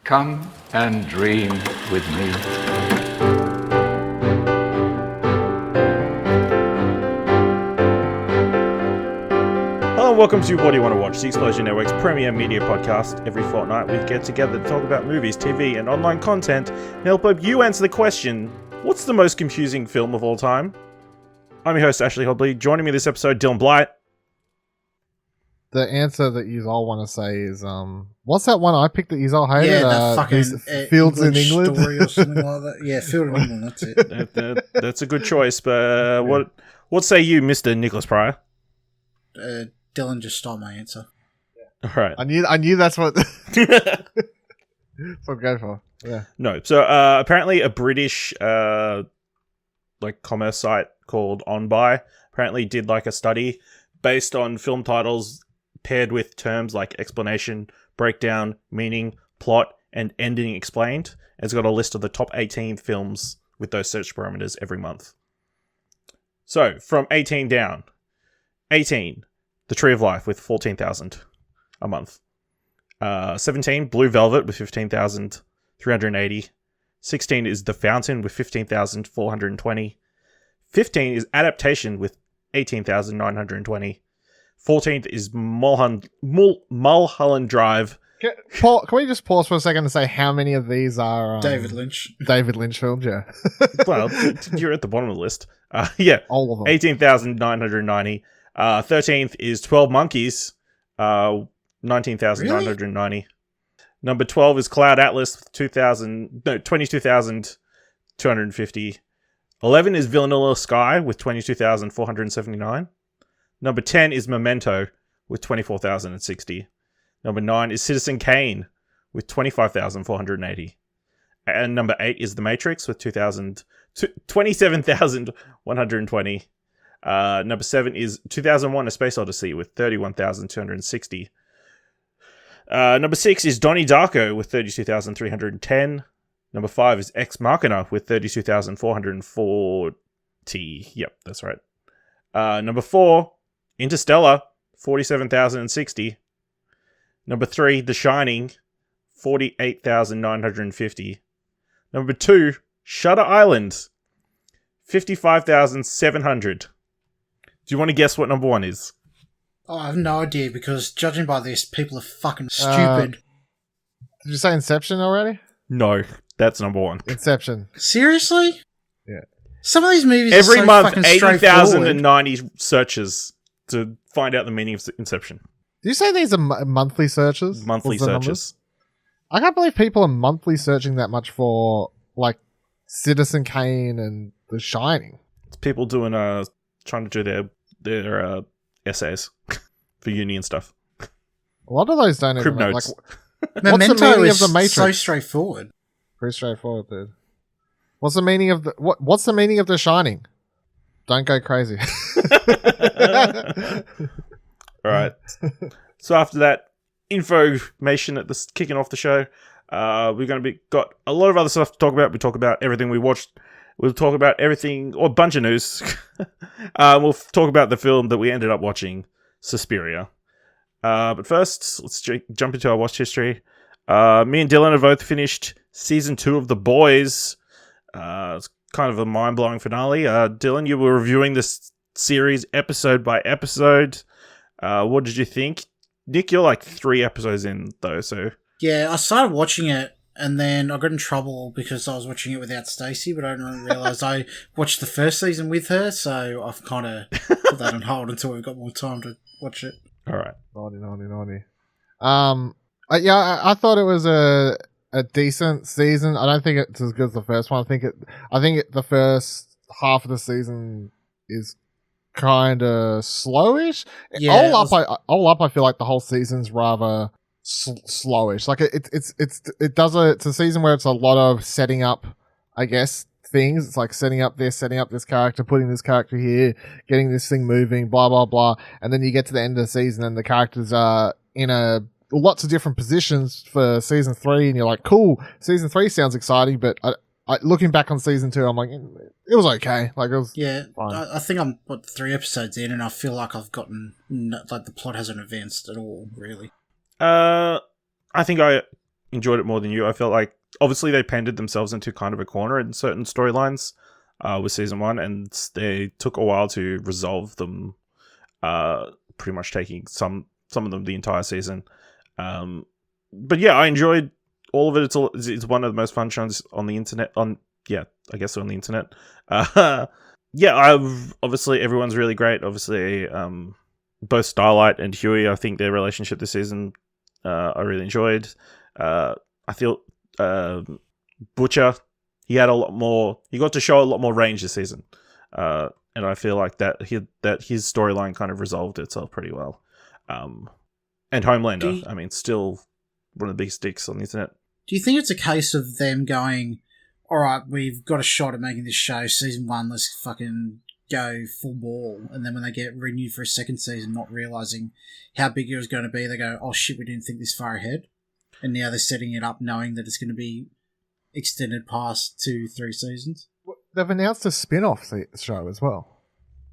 Come and dream with me. Hello and welcome to What Do You Want to Watch, the Explosion Network's premier media podcast. Every fortnight we get together to talk about movies, TV and online content and help you answer the question, what's the most confusing film of all time? I'm your host Ashley Hobley. Joining me this episode, Dylan Blight. The answer that you all want to say is, what's that one I picked that you all hated? Yeah, the fucking Fields English in England story or something like that. Yeah, Field in England. That's it. That's a good choice, but what say you, Mr. Nicholas Pryor? Dylan just stole my answer. All right. I knew that's what. That's what I'm going for. Yeah. No. So apparently, a British commerce site called OnBuy apparently did a study based on film titles paired with terms like explanation, breakdown, meaning, plot, and ending explained. It's got a list of the top 18 films with those search parameters every month. So, from 18 down. 18, The Tree of Life with 14,000 a month. 17, Blue Velvet with 15,380. 16 is The Fountain with 15,420. 15 is Adaptation with 18,920. 14th is Mulholland Drive. Can we just pause for a second and say how many of these are David Lynch films? Yeah. Well, you're at the bottom of the list. Yeah, all of them. 18,990. 13th is 12 Monkeys. 19,990. Really? Number 12 is Cloud Atlas with 22,250. 11 is Vanilla Sky with 22,479. Number 10 is Memento with 24,060. Number 9 is Citizen Kane with 25,480. And number 8 is The Matrix with 27,120. Number 7 is 2001: A Space Odyssey with 31,260. Number 6 is Donnie Darko with 32,310. Number 5 is Ex Machina with 32,440. Yep, that's right. Number 4, Interstellar, 47,060. Number 3, The Shining, 48,950. Number 2, Shutter Island, 55,700. Do you want to guess what number 1 is? Oh, I have no idea, because judging by this, people are fucking stupid. Did you say Inception already? No, that's number 1. Inception. Seriously? Yeah. Some of these movies every are so month fucking 80,090 searches to find out the meaning of Inception. Do you say these are monthly searches? Monthly searches. I can't believe people are monthly searching that much for Citizen Kane and The Shining. It's people doing trying to do their essays for uni and stuff. A lot of those don't Crib even notes. Memento what's the meaning is of The Matrix? so straightforward. Pretty straightforward, dude. What's the meaning of What's the meaning of The Shining? Don't go crazy. All right. So after that information at the kicking off the show, we're going to got a lot of other stuff to talk about. We talk about everything we watched. We'll talk about everything, or a bunch of news. We'll talk about the film that we ended up watching, Suspiria. But first, let's jump into our watch history. Me and Dylan have both finished season 2 of The Boys. It's kind of a mind-blowing finale. Dylan, you were reviewing this series episode by episode. What did you think? Nick, you're 3 episodes in, though, so... Yeah, I started watching it, and then I got in trouble because I was watching it without Stacey, but I didn't realise I watched the first season with her, so I've kind of put that on hold until we've got more time to watch it. All right. Naughty. I thought it was a decent season. I don't think it's as good as the first one. I think the first half of the season is kind of slowish. Yeah, all up, I feel like the whole season's rather slowish. It's a season where it's a lot of setting up, I guess, things. It's like setting up this character, putting this character here, getting this thing moving, blah blah blah, and then you get to the end of the season and the characters are in lots of different positions for season 3, and you're like, cool, season 3 sounds exciting, but looking back on season 2, I'm like, it was okay. It was fine. I think I'm 3 episodes in, and I feel like I've gotten the plot hasn't advanced at all, really. I think I enjoyed it more than you. I felt like obviously they painted themselves into kind of a corner in certain storylines with season 1, and they took a while to resolve them. Pretty much taking some of them the entire season. But yeah, I enjoyed all of it. It's one of the most fun shows on the internet. On the internet. Obviously everyone's really great. Obviously, both Starlight and Huey, I think their relationship this season, I really enjoyed. I feel Butcher, he got to show a lot more range this season. And I feel like that his storyline kind of resolved itself pretty well. And Homelander, still one of the biggest dicks on the internet. Do you think it's a case of them going, all right, we've got a shot at making this show, season 1, let's fucking go full ball, and then when they get renewed for a second season, not realising how big it was going to be, they go, oh shit, we didn't think this far ahead, and now they're setting it up knowing that it's going to be extended past 2-3 seasons? They've announced a spin-off show as well.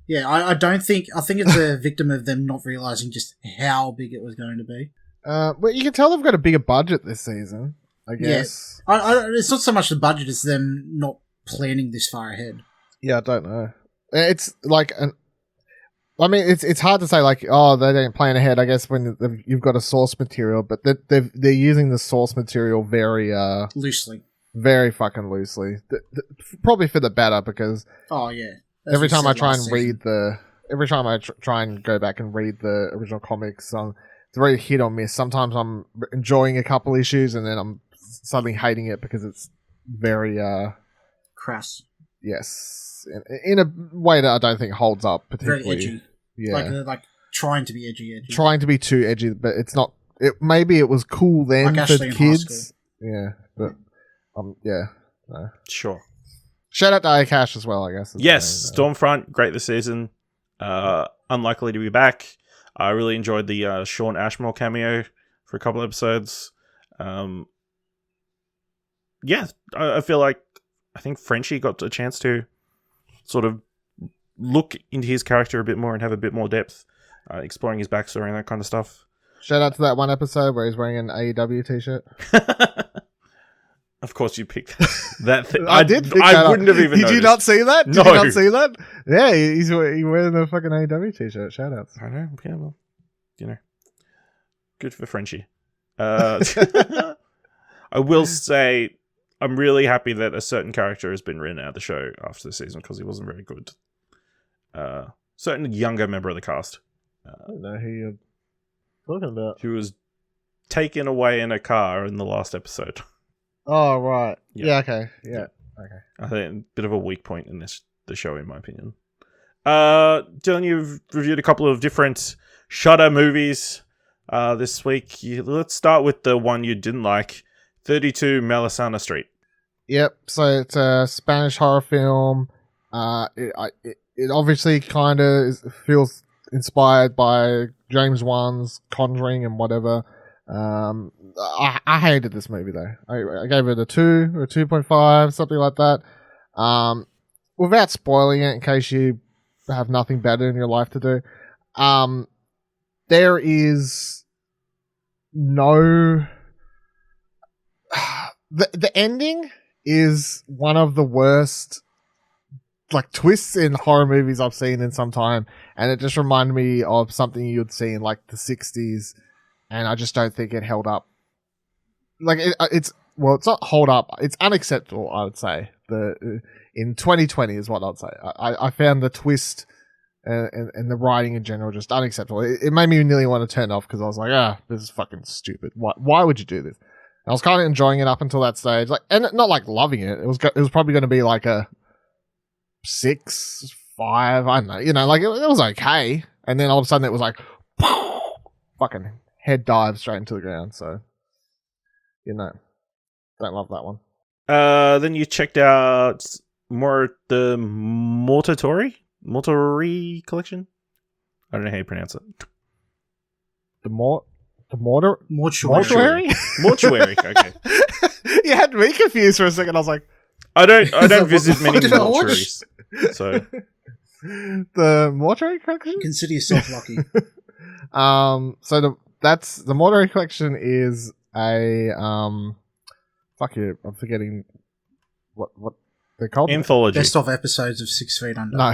Yeah, I think it's a victim of them not realising just how big it was going to be. Well, you can tell they've got a bigger budget this season, I guess. Yeah. It's not so much the budget, it's them not planning this far ahead. Yeah, I don't know. It's like... it's hard to say, like, oh, they didn't plan ahead, I guess, when you've got a source material, but they're using the source material very... loosely. Very fucking loosely. Probably for the better, because... Oh, yeah. Every time I try and try and go back and read the original comics, it's very hit or miss. Sometimes I'm enjoying a couple issues and then I'm suddenly hating it because it's very crass. Yes, in a way that I don't think holds up particularly. Very edgy. Yeah, like trying to be edgy. Trying to be too edgy, but it's not. Maybe it was cool then like for Ashley kids. Yeah, but yeah. No. Sure. Shout out to Akash as well, I guess. Yes, Stormfront, great this season. Unlikely to be back. I really enjoyed the Sean Ashmore cameo for a couple of episodes. I think Frenchie got a chance to sort of look into his character a bit more and have a bit more depth, exploring his backstory and that kind of stuff. Shout out to that one episode where he's wearing an AEW t-shirt. Of course you picked that thing. I did pick that I wouldn't up. have even Did noticed. you not see that? No. Did you not see that? Yeah, he's wearing the fucking AEW t-shirt. Shout outs. I know. Yeah, well, good for Frenchie. I will say I'm really happy that a certain character has been written out of the show after the season because he wasn't very good. Certain younger member of the cast. I don't know who you're talking about. Who was taken away in a car in the last episode. Oh, right. Yeah. Okay. Yeah. Okay. I think a bit of a weak point in the show, in my opinion. Dylan, you've reviewed a couple of different Shudder movies this week. Let's start with the one you didn't like, 32 Melisana Street. Yep. So it's a Spanish horror film. It obviously kind of feels inspired by James Wan's Conjuring and whatever. I hated this movie though. I gave it a 2 or 2.5, something like that. Without spoiling it, in case you have nothing better in your life to do, there is no. The ending is one of the worst twists in horror movies I've seen in some time, and it just reminded me of something you'd see in the 60s. And I just don't think it held up. It's not hold up. It's unacceptable, I would say. In 2020 is what I'd say. I found the twist and the writing in general just unacceptable. It made me nearly want to turn off because I was like, this is fucking stupid. Why would you do this? And I was kind of enjoying it up until that stage, and not loving it. It was probably going to be a 6, 5. I don't know. It was okay. And then all of a sudden it was fucking head dive straight into the ground. So, don't love that one. Then you checked out the Mortuary collection. I don't know how you pronounce it. The mortuary. Mortuary. Okay. You had me confused for a second. I was like, I don't visit many mortuaries. So the mortuary collection. Consider yourself lucky. So the mortuary collection is a fuck you, I'm forgetting what they're called. Anthology. Best of episodes of 6 Feet Under. No,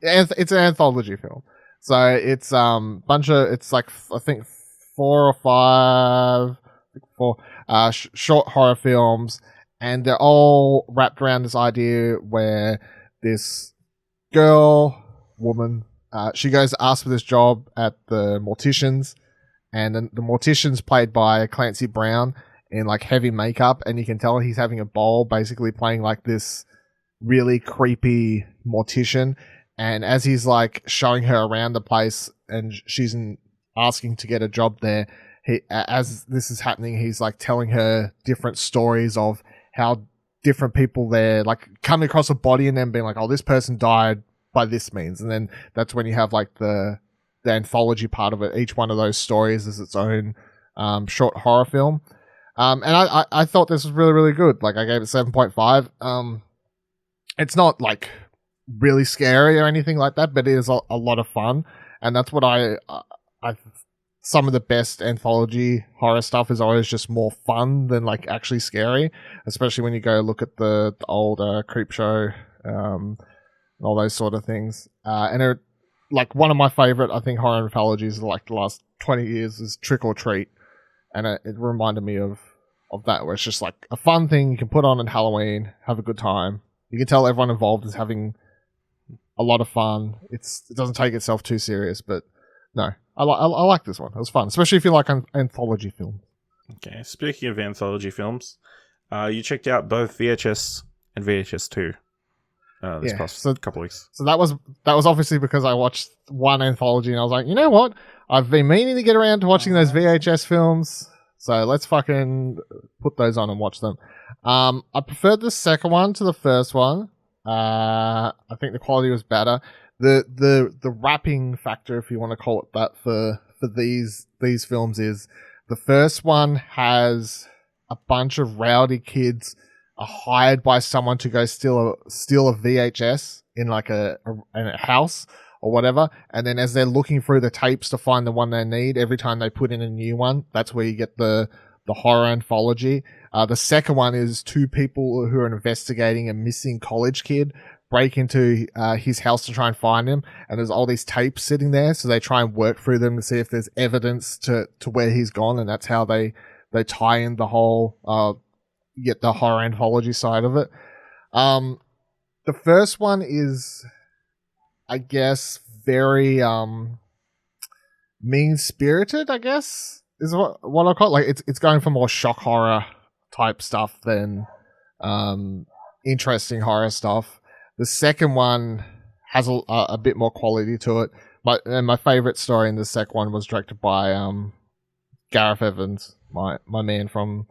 it's an anthology film. So it's it's like I think 4 or 5 short horror films, and they're all wrapped around this idea where this woman, she goes to ask for this job at the morticians, and then the mortician's played by Clancy Brown in like heavy makeup, and you can tell he's having a ball, basically playing like this really creepy mortician. And as he's like showing her around the place, and she's asking to get a job there, as this is happening, he's like telling her different stories of how different people there, like coming across a body and then being like, oh, this person died by this means. And then that's when you have like the anthology part of it. Each one of those stories is its own short horror film. And I thought this was really, really good. Like I gave it 7.5. It's not like really scary or anything like that, but it is a lot of fun. And that's what I some of the best anthology horror stuff is always just more fun than like actually scary, especially when you go look at the old Creep Show, all those sort of things. And like one of my favorite, I think, horror anthologies of like the last 20 years is Trick or Treat. And it reminded me of that, where it's just like a fun thing you can put on Halloween, have a good time. You can tell everyone involved is having a lot of fun. It doesn't take itself too serious, but no, I like this one. It was fun, especially if you like anthology films. Okay, speaking of anthology films, you checked out both VHS and VHS 2 this past couple of weeks. So that was obviously because I watched one anthology and I was like, you know what? I've been meaning to get around to watching those VHS films, so let's fucking put those on and watch them. I preferred the second one to the first one. I think the quality was better. The wrapping factor, if you want to call it that, for these films is the first one has a bunch of rowdy kids are hired by someone to go steal a VHS in like a house or whatever, and then as they're looking through the tapes to find the one they need, every time they put in a new one, that's where you get the horror anthology. The second one is 2 people who are investigating a missing college kid break into his house to try and find him, and there's all these tapes sitting there, so they try and work through them to see if there's evidence to where he's gone, and that's how they tie in the whole get the horror anthology side of it. The first one is, I guess, very mean-spirited, I guess, is what I call it. Like it's going for more shock horror type stuff than interesting horror stuff. The second one has a bit more quality to it. My favorite story in the second one was directed by Gareth Evans, my man from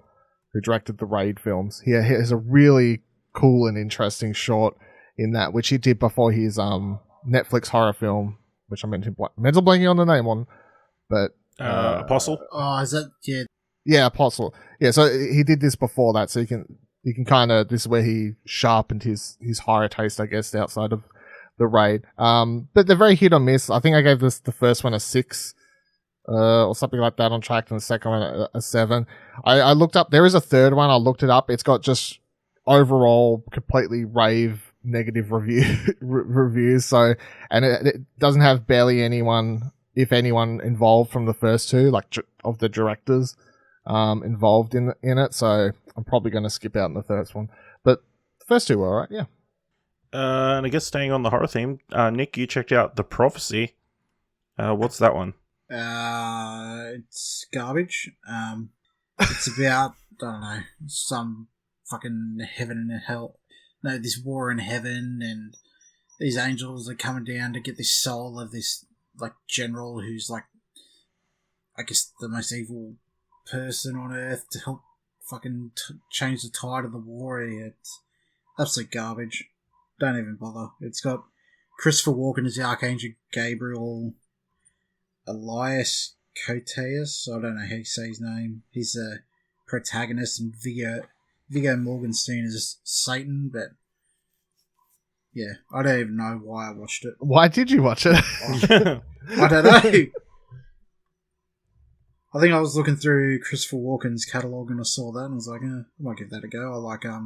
who directed the Raid films. He has a really cool and interesting short in that, which he did before his Netflix horror film, which I'm mental blanking on the name on, but Apostle. Oh, is that Yeah, Apostle. Yeah, so he did this before that, so you can kind of, this is where he sharpened his horror taste, I guess, outside of the Raid. But they're very hit or miss. I think I gave the first one a 6, or something like that on Trakt, and the second one a 7. I looked up, there is a third one, I looked it up. It's got just overall completely rave negative reviews. So, and it doesn't have barely anyone, if anyone, involved from the first 2, like of the directors involved in it. So I'm probably going to skip out in the first one, but the first 2 were alright. Yeah. And I guess staying on the horror theme, Nick, you checked out The Prophecy. What's that one? It's garbage. It's about, I don't know, some fucking heaven and hell. No, this war in heaven, and these angels are coming down to get this soul of this like general who's like, I guess, the most evil person on earth to help fucking change the tide of the war. It's absolute garbage. Don't even bother. It's got Christopher Walken as the Archangel Gabriel, Elias Koteas, I don't know how you say his name. He's the protagonist, and Viggo Mortensen is Satan, but yeah, I don't even know why I watched it. Why did you watch it? I don't know. I think I was looking through Christopher Walken's catalogue and I saw that and I was like, I might give that a go. I like, I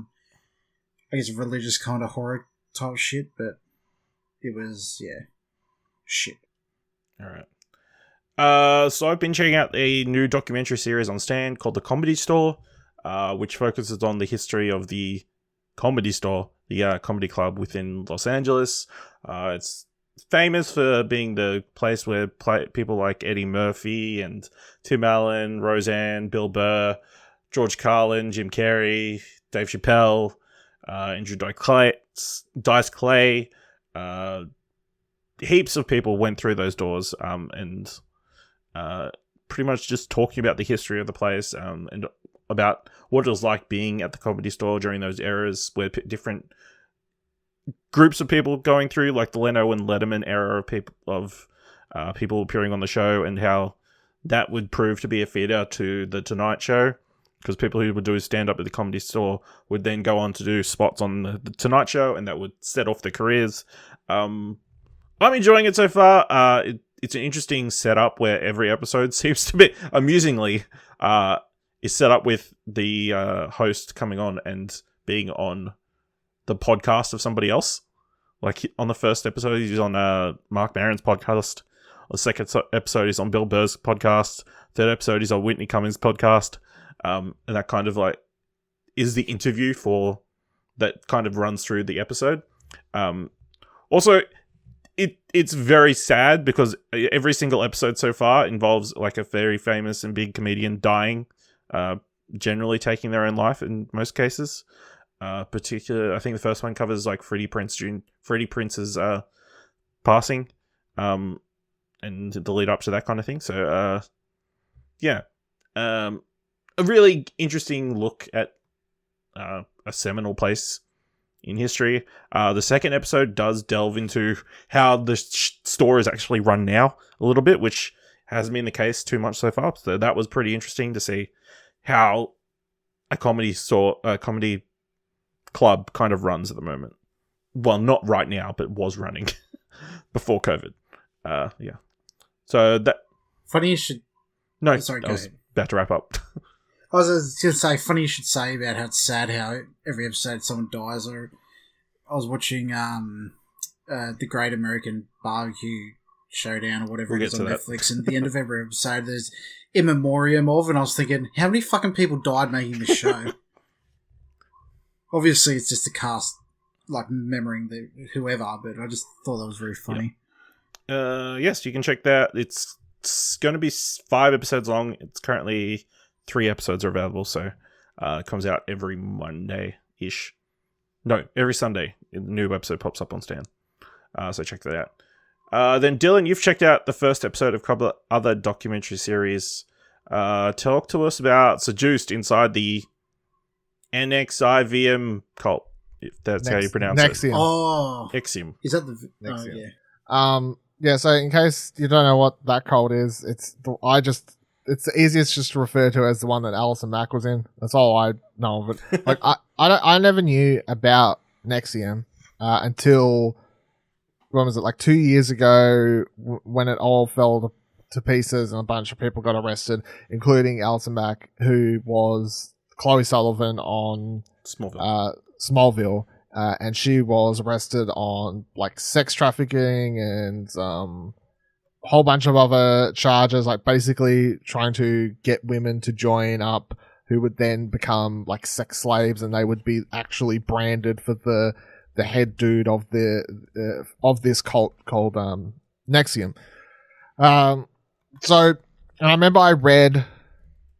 guess religious kind of horror type shit, but it was, shit. All right. So I've been checking out a new documentary series on Stan called The Comedy Store, which focuses on the history of the Comedy Store, the comedy club within Los Angeles. It's famous for being the place where people like Eddie Murphy and Tim Allen, Roseanne, Bill Burr, George Carlin, Jim Carrey, Dave Chappelle, Andrew Dice Clay, heaps of people went through those doors, and pretty much just talking about the history of the place, and about what it was like being at the Comedy Store during those eras where different groups of people going through, like the Leno and Letterman era of people appearing on the show, and how that would prove to be a feeder to the Tonight Show, because people who would do stand-up at the Comedy Store would then go on to do spots on the Tonight Show, and that would set off their careers. I'm enjoying it so far. It's an interesting setup where every episode seems to be, amusingly, is set up with the host coming on and being on the podcast of somebody else. Like on the first episode, he's on Mark Maron's podcast. The second episode is on Bill Burr's podcast. Third episode is on Whitney Cummings' podcast. And that kind of like is the interview for that kind of runs through the episode. Also, it's very sad because every single episode so far involves like a very famous and big comedian dying, generally taking their own life in most cases. Particular, I think the first one covers like Freddie Prince's passing, and the lead up to that kind of thing. So, a really interesting look at a seminal place in history. The second episode does delve into how the store is actually run now a little bit, which hasn't been the case too much so far. So that was pretty interesting to see how a comedy club kind of runs at the moment. Well, not right now, but was running before COVID. So that... Funny you should... No, sorry, I was about to wrap up. I was going to say, funny you should say about how it's sad how every episode someone dies. Or I was watching the Great American Barbecue Showdown or whatever it is on Netflix, and at the end of every episode there's in memoriam of, and I was thinking, how many fucking people died making this show? Obviously, it's just a cast, like, remembering whoever, but I just thought that was very funny. Yeah. Yes, you can check that. It's going to be 5 episodes long. It's currently 3 episodes are available, so it comes out every Monday-ish. No, every Sunday. A new episode pops up on Stan. So check that out. Then, Dylan, you've checked out the first episode of a couple of other documentary series. Talk to us about Seduced inside the NXIVM cult, if that's how you pronounce Nexium. it. Oh. Nexium. Is that the... Nexium. Oh, yeah. So in case you don't know what that cult is, it's the easiest just to refer to as the one that Alison Mack was in. That's all I know of it. Like I never knew about Nexium until, when was it, like 2 years ago, when it all fell to pieces and a bunch of people got arrested, including Alison Mack, who was Chloe Sullivan on Smallville. And she was arrested on like sex trafficking and a whole bunch of other charges, like basically trying to get women to join up who would then become like sex slaves, and they would be actually branded for the head dude of this cult called Nexium. So I remember I read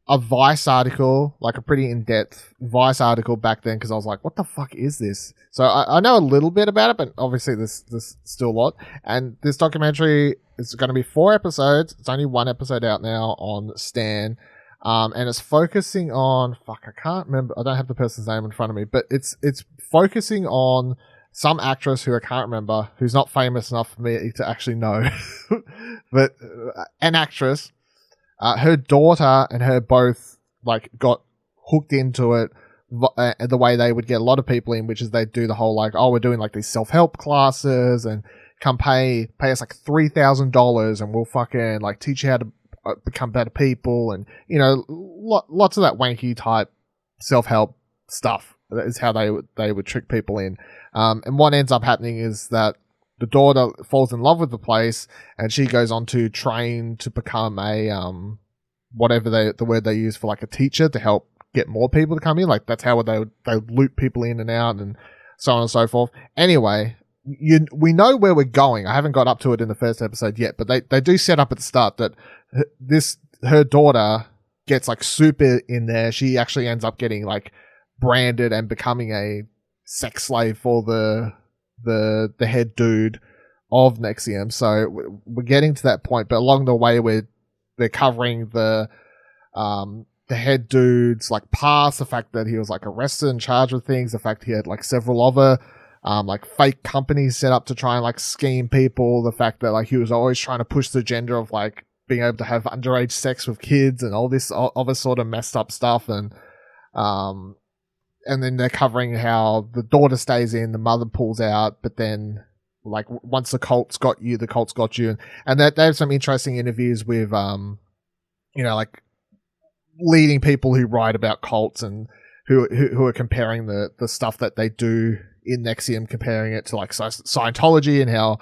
a Vice article, like a pretty in-depth Vice article back then, because I was like, what the fuck is this? So I know a little bit about it, but obviously there's still a lot. And this documentary is going to be 4 episodes. It's only 1 episode out now on Stan. And it's focusing on, I can't remember, I don't have the person's name in front of me, but it's focusing on some actress who I can't remember, who's not famous enough for me to actually know, but an actress. Her daughter and her both like got hooked into it the way they would get a lot of people in, which is they do the whole like, oh, we're doing like these self-help classes and come pay us like $3,000 and we'll fucking like teach you how to become better people, and lots of that wanky type self-help stuff. That is how they would trick people in. And what ends up happening is that the daughter falls in love with the place, and she goes on to train to become a whatever the word they use for like a teacher to help get more people to come in. Like that's how they loop people in and out and so on and so forth. Anyway, we know where we're going. I haven't got up to it in the first episode yet, but they do set up at the start that her daughter gets like super in there. She actually ends up getting like branded and becoming a sex slave for the head dude of Nexium. So we're getting to that point, but along the way they're covering the head dude's like past, the fact that he was like arrested and charged with things, the fact he had like several other like fake companies set up to try and like scheme people, the fact that like he was always trying to push the agenda of like being able to have underage sex with kids and all this other sort of messed up stuff. And then they're covering how the daughter stays in, the mother pulls out, but then like once the cult's got you, the cult's got you. And they have some interesting interviews with, like leading people who write about cults and who are comparing the stuff that they do in Nexium, comparing it to like Scientology and how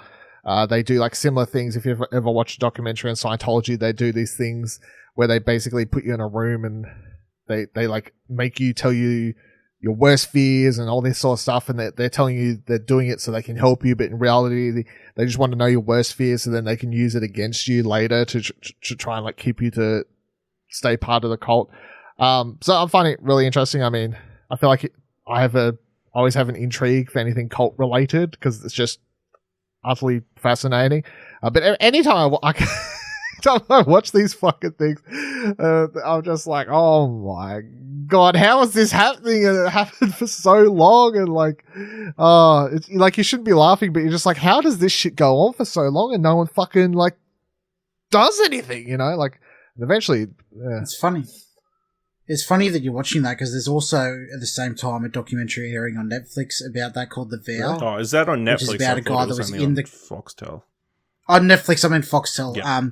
they do like similar things. If you've ever watched a documentary on Scientology, they do these things where they basically put you in a room and they like make you tell you your worst fears and all this sort of stuff, and they're telling you they're doing it so they can help you, but in reality they just want to know your worst fears so then they can use it against you later to try and like keep you to stay part of the cult. So I'm finding it really interesting. I mean, I feel like I always have an intrigue for anything cult related because it's just utterly fascinating. But anytime I watch these fucking things, I'm just like, oh my god, how is this happening? And it happened for so long, and like, it's like you shouldn't be laughing, but you're just like, how does this shit go on for so long and no one fucking like does anything? Like eventually. Yeah. It's funny. It's funny that you're watching that because there's also at the same time a documentary airing on Netflix about that called The Vow. Oh, is that on Netflix? Which is about a guy that was in the Foxtel. On Netflix, I mean Foxtel. Yeah.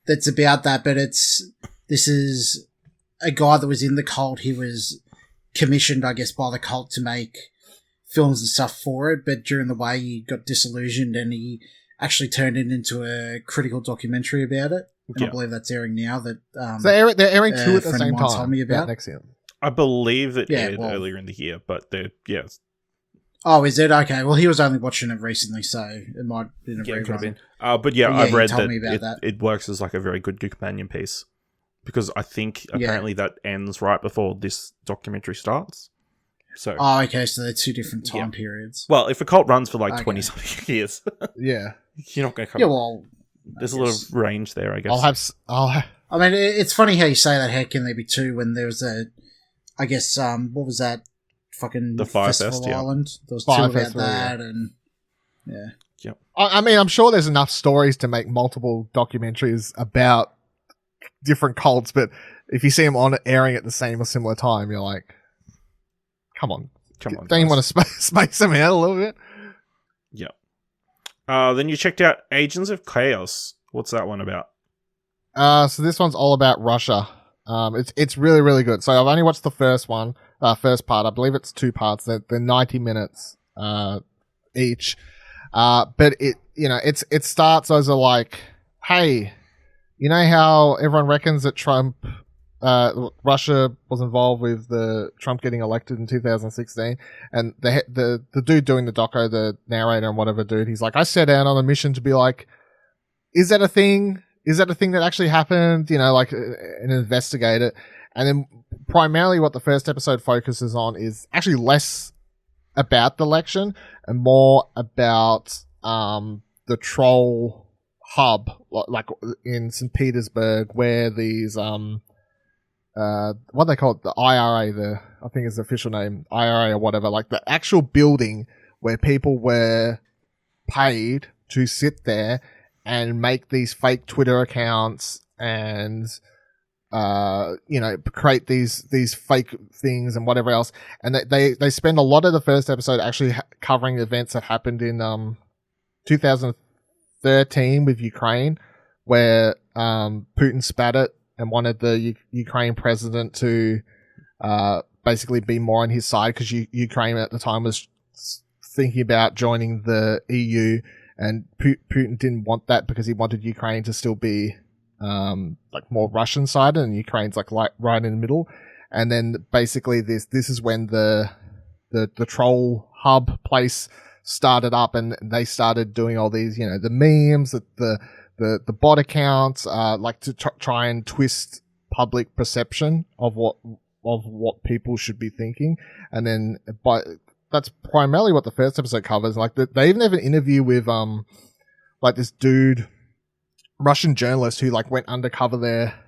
That's about that, but this is a guy that was in the cult. He was commissioned, I guess, by the cult to make films and stuff for it, but during the way he got disillusioned and he actually turned it into a critical documentary about it. And I believe that's airing now. That so they're airing two at the same time. Told me about Nexium. I believe it aired earlier in the year, but yes. Oh, is it? Okay. Well, he was only watching it recently, so it might have been a rerun. But yeah, I've read that it works as like a very good companion piece because I think apparently that ends right before this documentary starts. So. Oh, okay. So they're two different time periods. Well, if a cult runs for like 20-something years, yeah, you're not going to come. Yeah, well. There's a lot of range there, I guess. I mean, it's funny how you say that. How can there be two when there was I guess, what was that? Fucking the Fire Festival Fest, Island. There was Fire two about Festival, that, and yeah. Yep. I mean, I'm sure there's enough stories to make multiple documentaries about different cults, but if you see them on airing at the same or similar time, you're like, come on. Don't you want to space them out a little bit? Yep. Then you checked out Agents of Chaos. What's that one about? So this one's all about Russia. It's really, really good. So I've only watched the first part. I believe it's 2 parts. They're 90 minutes each. But it starts as a like, hey, you know how everyone reckons that Russia was involved with the Trump getting elected in 2016, and the dude doing the doco, the narrator and whatever dude, he's like, I set out on a mission to be like, is that a thing? Is that a thing that actually happened? And investigate it. And then primarily what the first episode focuses on is actually less about the election and more about the troll hub, like in St. Petersburg, where these what they call it, the IRA, I think is the official name, IRA or whatever, like the actual building where people were paid to sit there and make these fake Twitter accounts and create these fake things and whatever else. And they spend a lot of the first episode actually covering events that happened in 2013 with Ukraine, where Putin spat it and wanted the Ukraine president to basically be more on his side because Ukraine at the time was thinking about joining the EU, and Putin didn't want that because he wanted Ukraine to still be like more Russian sided, and Ukraine's like right in the middle. And then basically this is when the troll hub place started up, and they started doing all these, you know, the memes, the bot accounts, like to try and twist public perception of what people should be thinking. And then that's primarily what the first episode covers. Like they even have an interview with like this dude, Russian journalist who like went undercover there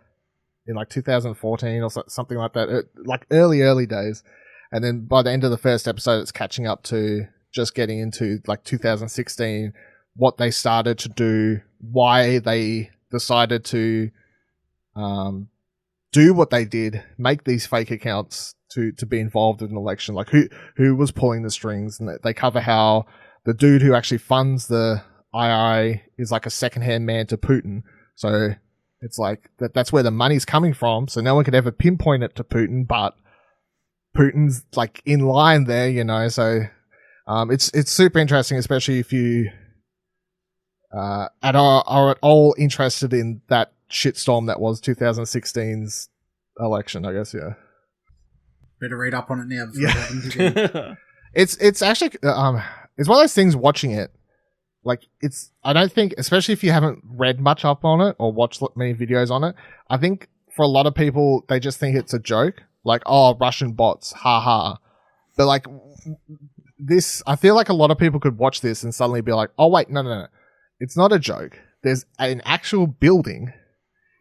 in like 2014 or something like that, like early days. And then by the end of the first episode, it's catching up to just getting into like 2016, what they started to do, why they decided to do what they did, make these fake accounts to be involved in an election, like who was pulling the strings. And they cover how the dude who actually funds the II is like a secondhand man to Putin. So it's like that's where the money's coming from. So no one could ever pinpoint it to Putin, but Putin's like in line there, you know. So it's super interesting, especially if you are at all interested in that shitstorm that was 2016's election, I guess. Yeah. Better read up on it now. Before it happens again. It's actually it's one of those things. Watching it, like I don't think, especially if you haven't read much up on it or watched many videos on it, I think for a lot of people they just think it's a joke, like, oh, Russian bots, haha. But like this, I feel like a lot of people could watch this and suddenly be like, oh wait, no, it's not a joke. There's an actual building.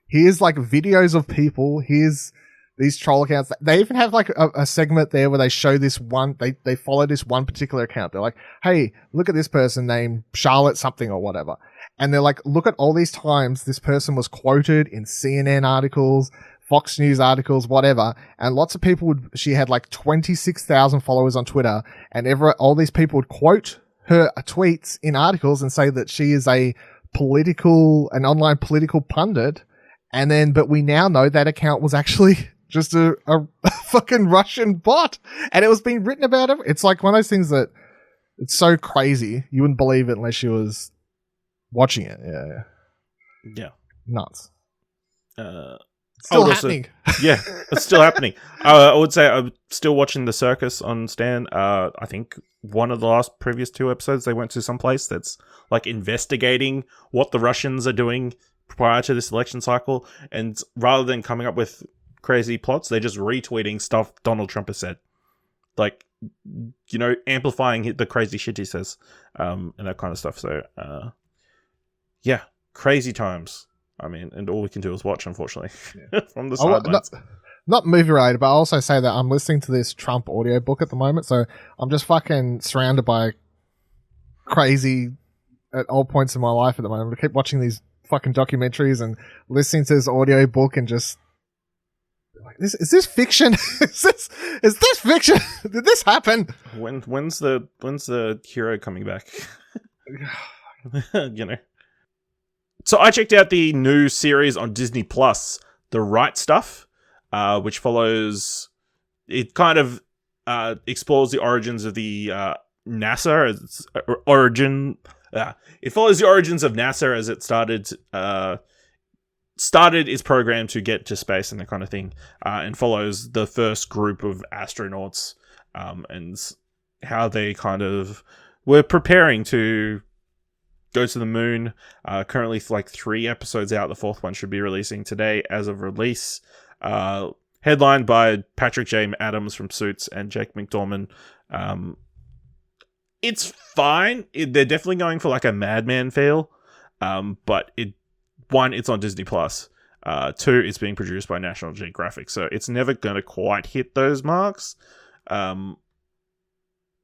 Here's like videos of people. Here's these troll accounts. They even have like a segment there where they show this one, they follow this one particular account. They're like, hey, look at this person named Charlotte something or whatever. And they're like, look at all these times this person was quoted in CNN articles, Fox News articles, whatever. And lots of people she had like 26,000 followers on Twitter, and all these people would quote her tweets in articles and say that she is an online political pundit. And then, but we now know that account was actually just a fucking Russian bot, and it was being written about it. It's like one of those things that it's so crazy you wouldn't believe it unless you was watching it. Yeah. Nuts. Still happening. Yeah, it's still happening. I would say I'm still watching The Circus on Stan. I think one of the last previous 2 episodes they went to some place that's like investigating what the Russians are doing prior to this election cycle, and rather than coming up with crazy plots, they're just retweeting stuff Donald Trump has said, like, you know, amplifying the crazy shit he says, and that kind of stuff. So yeah, crazy times. I mean, and all we can do is watch, unfortunately. From the sidelines. Not movie related, but I'll also say that I'm listening to this Trump audiobook at the moment, so I'm just fucking surrounded by crazy at all points in my life at the moment. I keep watching these fucking documentaries and listening to this audiobook and just like, is this fiction? is this fiction? Did this happen? When's the hero coming back? You know. So I checked out the new series on Disney Plus, The Right Stuff, which follows. It kind of explores the origins of the NASA. It follows the origins of NASA as it started its program to get to space and that kind of thing, and follows the first group of astronauts and how they kind of were preparing to go to the moon. Currently, like 3 episodes out. The 4th one should be releasing today as of release. Headlined by Patrick J. Adams from Suits and Jake McDorman. It's fine. They're definitely going for like a Mad Men feel. But it's on Disney Plus. 2, it's being produced by National Geographic, so it's never going to quite hit those marks.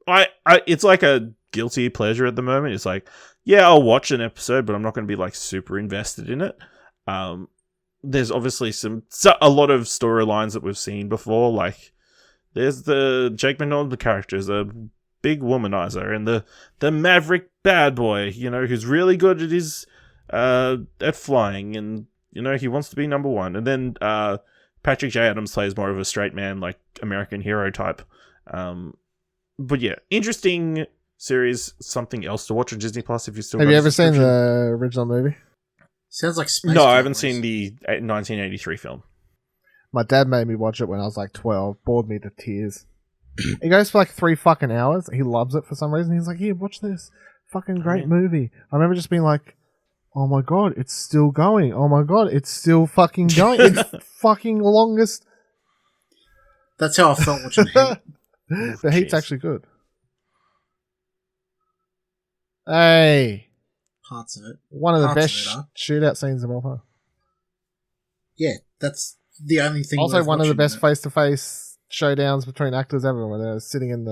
It's like a guilty pleasure at the moment. It's like, yeah, I'll watch an episode, but I'm not going to be like super invested in it. There's obviously a lot of storylines that we've seen before. Like, there's the Jake McDonald character is a big womanizer, and the maverick bad boy, you know, who's really good at his at flying, and he wants to be number one. And then Patrick J. Adams plays more of a straight man, like American hero type. But yeah, interesting series. Something else to watch on Disney Plus if you still. Have you ever seen the original movie? Sounds like Space No, I Cowboys. haven't seen the 1983 film. My dad made me watch it when I was like 12. Bored me to tears. It goes for like 3 fucking hours. He loves it for some reason. He's like, "Here, watch this. Fucking great movie." I remember just being like, "Oh my god, it's still going. Oh my god, it's still fucking going. It's fucking longest." That's how I felt watching Heat. The Heat's actually good. Hey, Parts of it. one of the Parts best of it are. shootout scenes of all time. Yeah, that's the only thing. Also, worth one of the watching, best isn't face-to-face showdowns between actors ever, where they're sitting in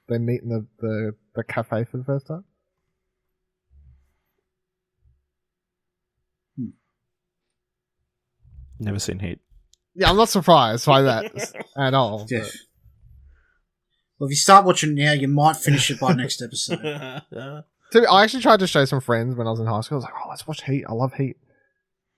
they meet in the cafe for the first time. Never seen Heat. Yeah, I'm not surprised by that at all. it? Yeah. Well, if you start watching now, you might finish it by next episode. I actually tried to show some friends when I was in high school. I was like, "Oh, let's watch Heat. I love Heat."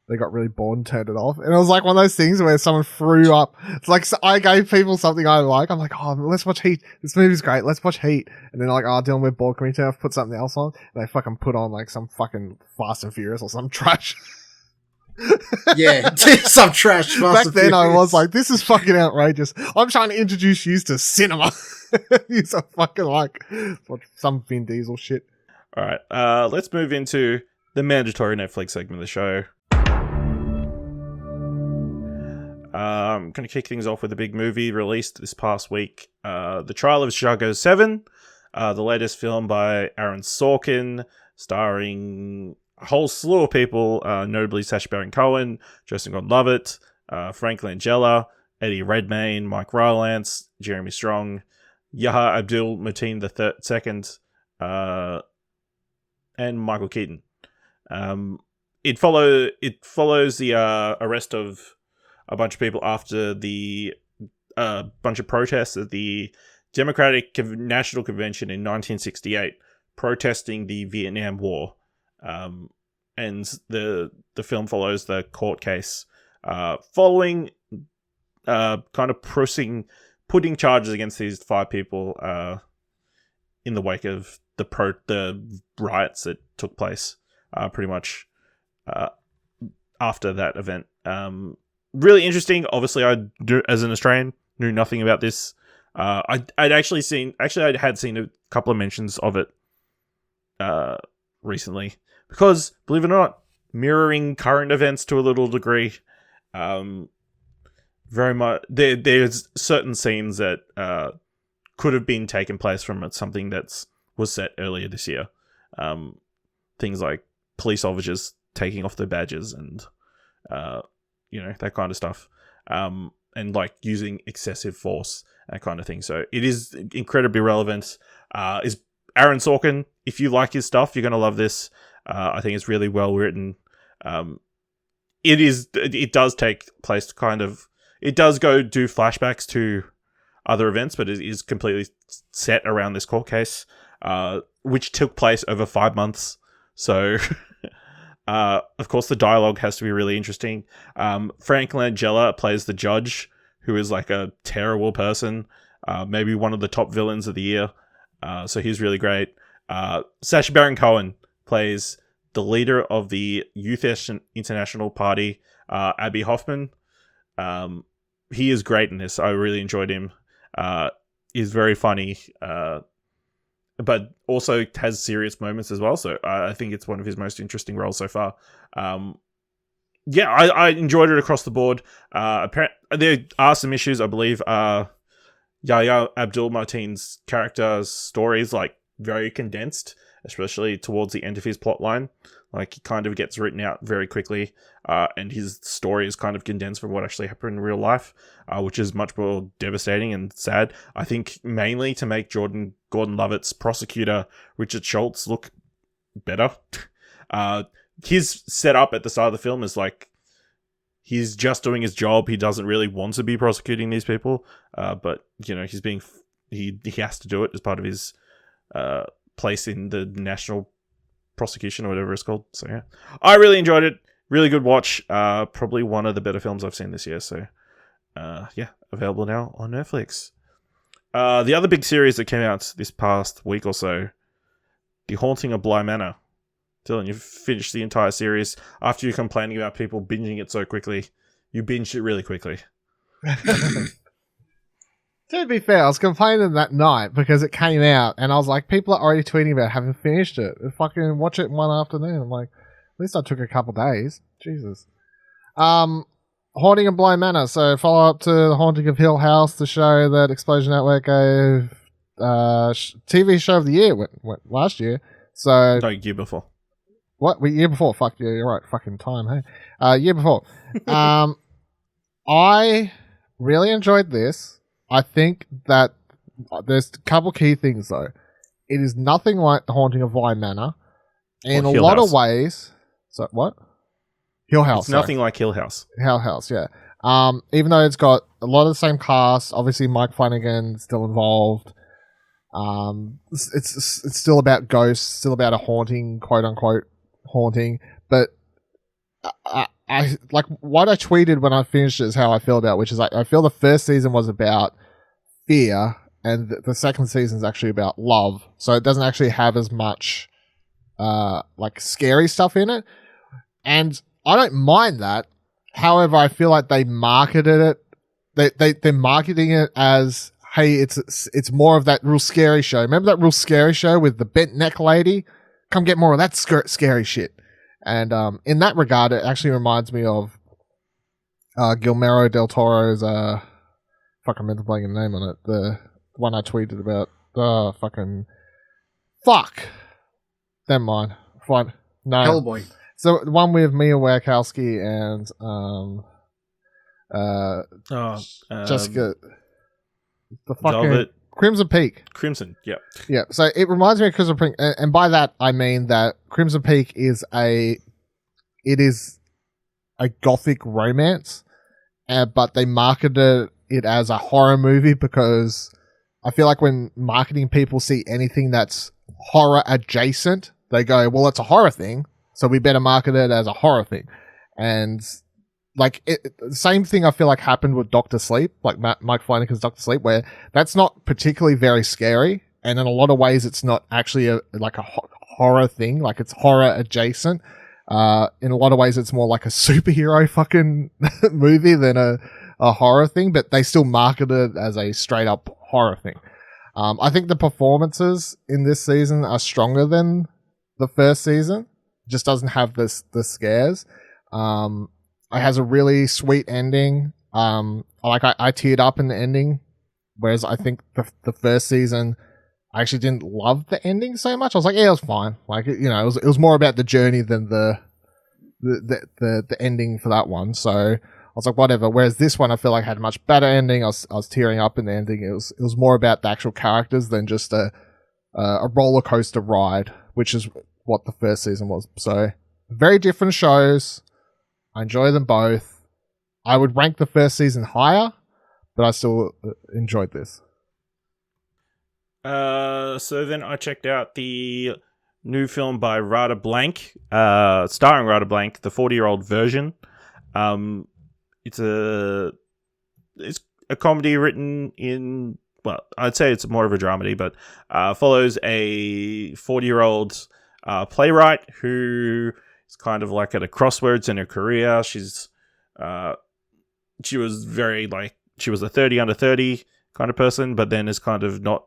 They got really bored and turned it off. And it was like one of those things where someone threw up. It's like I gave people something I like. I'm like, "Oh, let's watch Heat. This movie's great. Let's watch Heat." And then they're like, "Oh, Dylan, we're bored. Can we turn off, put something else on?" And they fucking put on like some fucking Fast and Furious or some trash. Yeah, some trash. Back then I was like, "This is fucking outrageous. I'm trying to introduce you to cinema." You so fucking like watch some Vin Diesel shit. All right, let's move into the mandatory Netflix segment of the show. I'm going to kick things off with a big movie released this past week. The Trial of Chicago 7, the latest film by Aaron Sorkin, starring a whole slew of people, notably Sacha Baron Cohen, Justin Gordon-Levitt, Frank Langella, Eddie Redmayne, Mike Rylance, Jeremy Strong, Yahya Abdul-Mateen II, and Michael Keaton. It follows the arrest of a bunch of people after the bunch of protests at the Democratic National Convention in 1968, protesting the Vietnam War. And the film follows the court case, following kind of putting charges against these 5 people in the wake of the riots that took place pretty much after that event. Really interesting. Obviously, as an Australian, knew nothing about this. I had seen a couple of mentions of it recently, because believe it or not, mirroring current events to a little degree. Very much there's certain scenes that could have been taken place from something that was set earlier this year. Things like police officers taking off their badges and that kind of stuff, and like using excessive force, that kind of thing. So it is incredibly relevant. Is Aaron Sorkin? If you like his stuff, you're gonna love this. I think it's really well written. It does take place it does go do flashbacks to other events, but it is completely set around this court case, which took place over 5 months. So, of course, the dialogue has to be really interesting. Frank Langella plays the judge, who is like a terrible person, maybe one of the top villains of the year. So he's really great. Sacha Baron Cohen plays the leader of the Youth International Party, Abby Hoffman. He is great in this. I really enjoyed him. He's very funny, but also has serious moments as well. So I think it's one of his most interesting roles so far. I enjoyed it across the board. There are some issues, I believe. Yahya Abdul-Mateen's character's story is like very condensed, especially towards the end of his plot line. Like, he kind of gets written out very quickly, and his story is kind of condensed from what actually happened in real life, which is much more devastating and sad. I think mainly to make Gordon-Levitt's prosecutor, Richard Schultz, look better. His setup at the start of the film is like, he's just doing his job. He doesn't really want to be prosecuting these people, but he has to do it as part of his place in the national prosecution or whatever it's called. So yeah, I really enjoyed it. really good watch. Probably one of the better films I've seen this year. So, yeah, available now on Netflix. The other big series that came out this past week or so, The Haunting of Bly Manor. Dylan, you've finished the entire series after you're complaining about people binging it so quickly. You binged it really quickly. To be fair, I was complaining that night because it came out and I was like, people are already tweeting about having finished it. Fucking watch it in one afternoon. I'm like, at least I took a couple days. Jesus. Haunting of Bly Manor. So follow up to The Haunting of Hill House, the show that Explosion Network gave TV show of the year went last year. So No, year before. What? Year before? Fuck yeah, you're right. Fucking time, hey. Year before. I really enjoyed this. I think that there's a couple key things though. It is nothing like The Haunting of Bly Manor. In a lot of ways. So what? Hill House. It's nothing like Hill House. Hill House, yeah. Even though it's got a lot of the same cast, obviously Mike Flanagan's still involved. It's still about ghosts, still about a haunting, quote unquote haunting. But I like what I tweeted when I finished it is how I feel about, which is like I feel the first season was about fear, and the second season is actually about love. So it doesn't actually have as much like scary stuff in it, and I don't mind that. However, I feel like they marketed it. They're marketing it as, hey, it's more of that real scary show. Remember that real scary show with the bent neck lady? Come get more of that scary shit. And in that regard, it actually reminds me of Guillermo del Toro's fuck, I meant to blank a name on it. The one I tweeted about. Fuck. Never mind. Fine. No. Hellboy. So the one with Mia Wasikowska and Jessica, the fucking Velvet. Crimson Peak. Crimson, yeah. Yeah, so it reminds me of Crimson Peak, and by that I mean that Crimson Peak is a gothic romance, but they marketed it as a horror movie because I feel like when marketing people see anything that's horror adjacent, they go, well, it's a horror thing, so we better market it as a horror thing. And like the same thing I feel like happened with Doctor Sleep, like Mike Flanagan's Doctor Sleep, where that's not particularly very scary, and in a lot of ways it's not actually a horror thing, like it's horror adjacent. In a lot of ways it's more like a superhero fucking movie than a horror thing, but they still market it as a straight up horror thing. I think the performances in this season are stronger than the first season. Just doesn't have the scares. It has a really sweet ending. I teared up in the ending, whereas I think the first season I actually didn't love the ending so much. I was like, yeah, it was fine. Like, you know, it was more about the journey than the ending for that one. So I was like, whatever. Whereas this one, I feel like had a much better ending. I was tearing up in the ending. It was more about the actual characters than just a roller coaster ride, which is what the first season was. So very different shows. I enjoy them both. I would rank the first season higher, but I still enjoyed this. So then I checked out the new film by Rada Blank, starring Rada Blank, the 40-year-old version. It's a comedy written in, well, I'd say it's more of a dramedy, but follows a 40-year-old playwright who is kind of like at a crossroads in her career. She was a 30 under 30 kind of person, but then has kind of not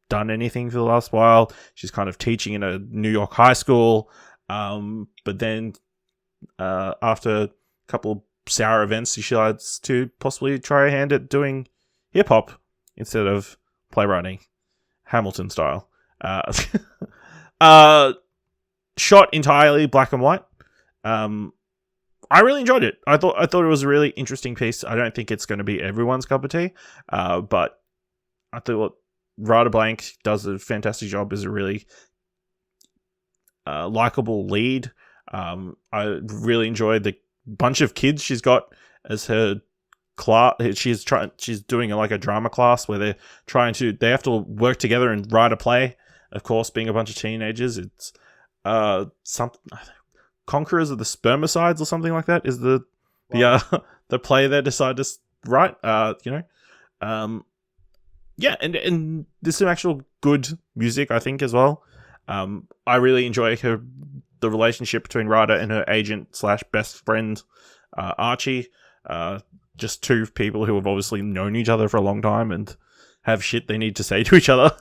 done anything for the last while. She's kind of teaching in a New York high school, but then after a couple sour events, she decides to possibly try her hand at doing hip-hop instead of playwriting, Hamilton style. Shot entirely black and white. I really enjoyed it. I thought it was a really interesting piece. I don't think it's going to be everyone's cup of tea, but I thought Rada Blank does a fantastic job as a really likable lead. I really enjoyed the bunch of kids she's got as her class. She's doing like a drama class where they have to work together and write a play. Of course, being a bunch of teenagers, it's something Conquerors of the Spermicides or something like that is the play they decided to write. And there's some actual good music, I think, as well. I really enjoy the relationship between Rada and her agent / best friend, Archie. Just two people who have obviously known each other for a long time and have shit they need to say to each other,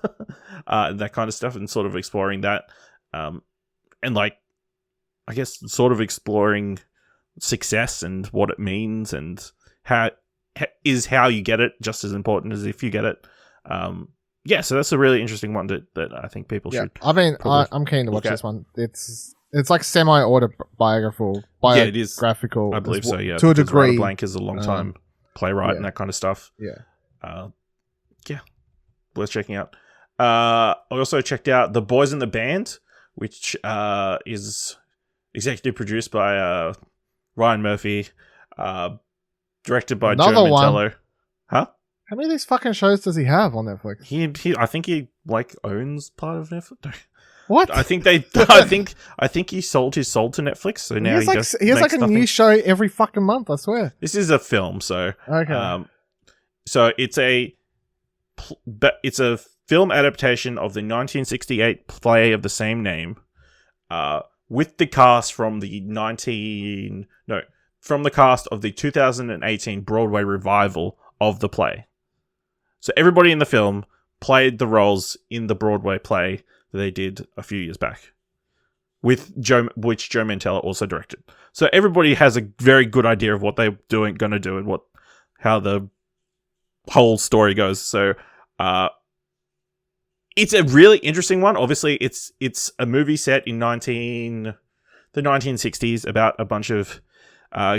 that kind of stuff, and sort of exploring that. And like, I guess sort of exploring success and what it means and how you get it just as important as if you get it. So that's a really interesting one that I think people should. I mean, I'm keen to watch this one. It's like semi-autobiographical. Yeah, it is. Graphical. I believe so, yeah. To a degree. Rada Blank is a long-time playwright and that kind of stuff. Yeah. Worth checking out. I also checked out The Boys in the Band, which is executive produced by Ryan Murphy, directed by Joe Mantello. Huh? How many of these fucking shows does he have on Netflix? He I think he like owns part of Netflix. What? I think he sold his soul to Netflix, so now he has like a new show every fucking month, I swear. This is a film, so okay. So it's a film adaptation of the 1968 play of the same name, with the cast from the 2018 Broadway revival of the play. So everybody in the film played the roles in the Broadway play that they did a few years back, which Joe Mantello also directed. So everybody has a very good idea of what they're going to do and how the whole story goes. So it's a really interesting one. Obviously, it's a movie set in the 1960s about a bunch of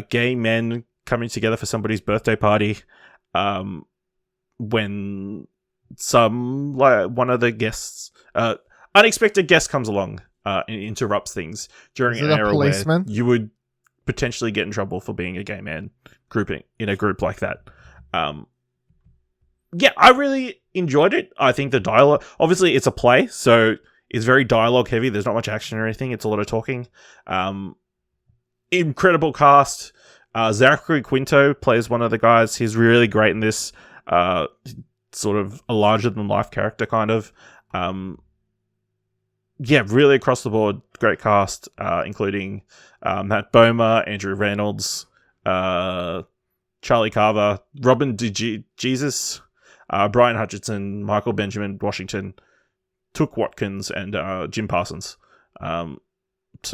gay men coming together for somebody's birthday party. When one of the guests, unexpected guest comes along and interrupts things during an era where you would potentially get in trouble for being a gay man grouping in a group like that. I really enjoyed it. I think the dialogue, obviously it's a play, so it's very dialogue heavy. There's not much action or anything. It's a lot of talking. Incredible cast. Zachary Quinto plays one of the guys. He's really great in this. Sort of a larger than life character, kind of. Really across the board, great cast, including Matt Bomer, Andrew Reynolds, Charlie Carver, Robin DeJesus, Brian Hutchinson, Michael Benjamin Washington, Took Watkins, and Jim Parsons. That's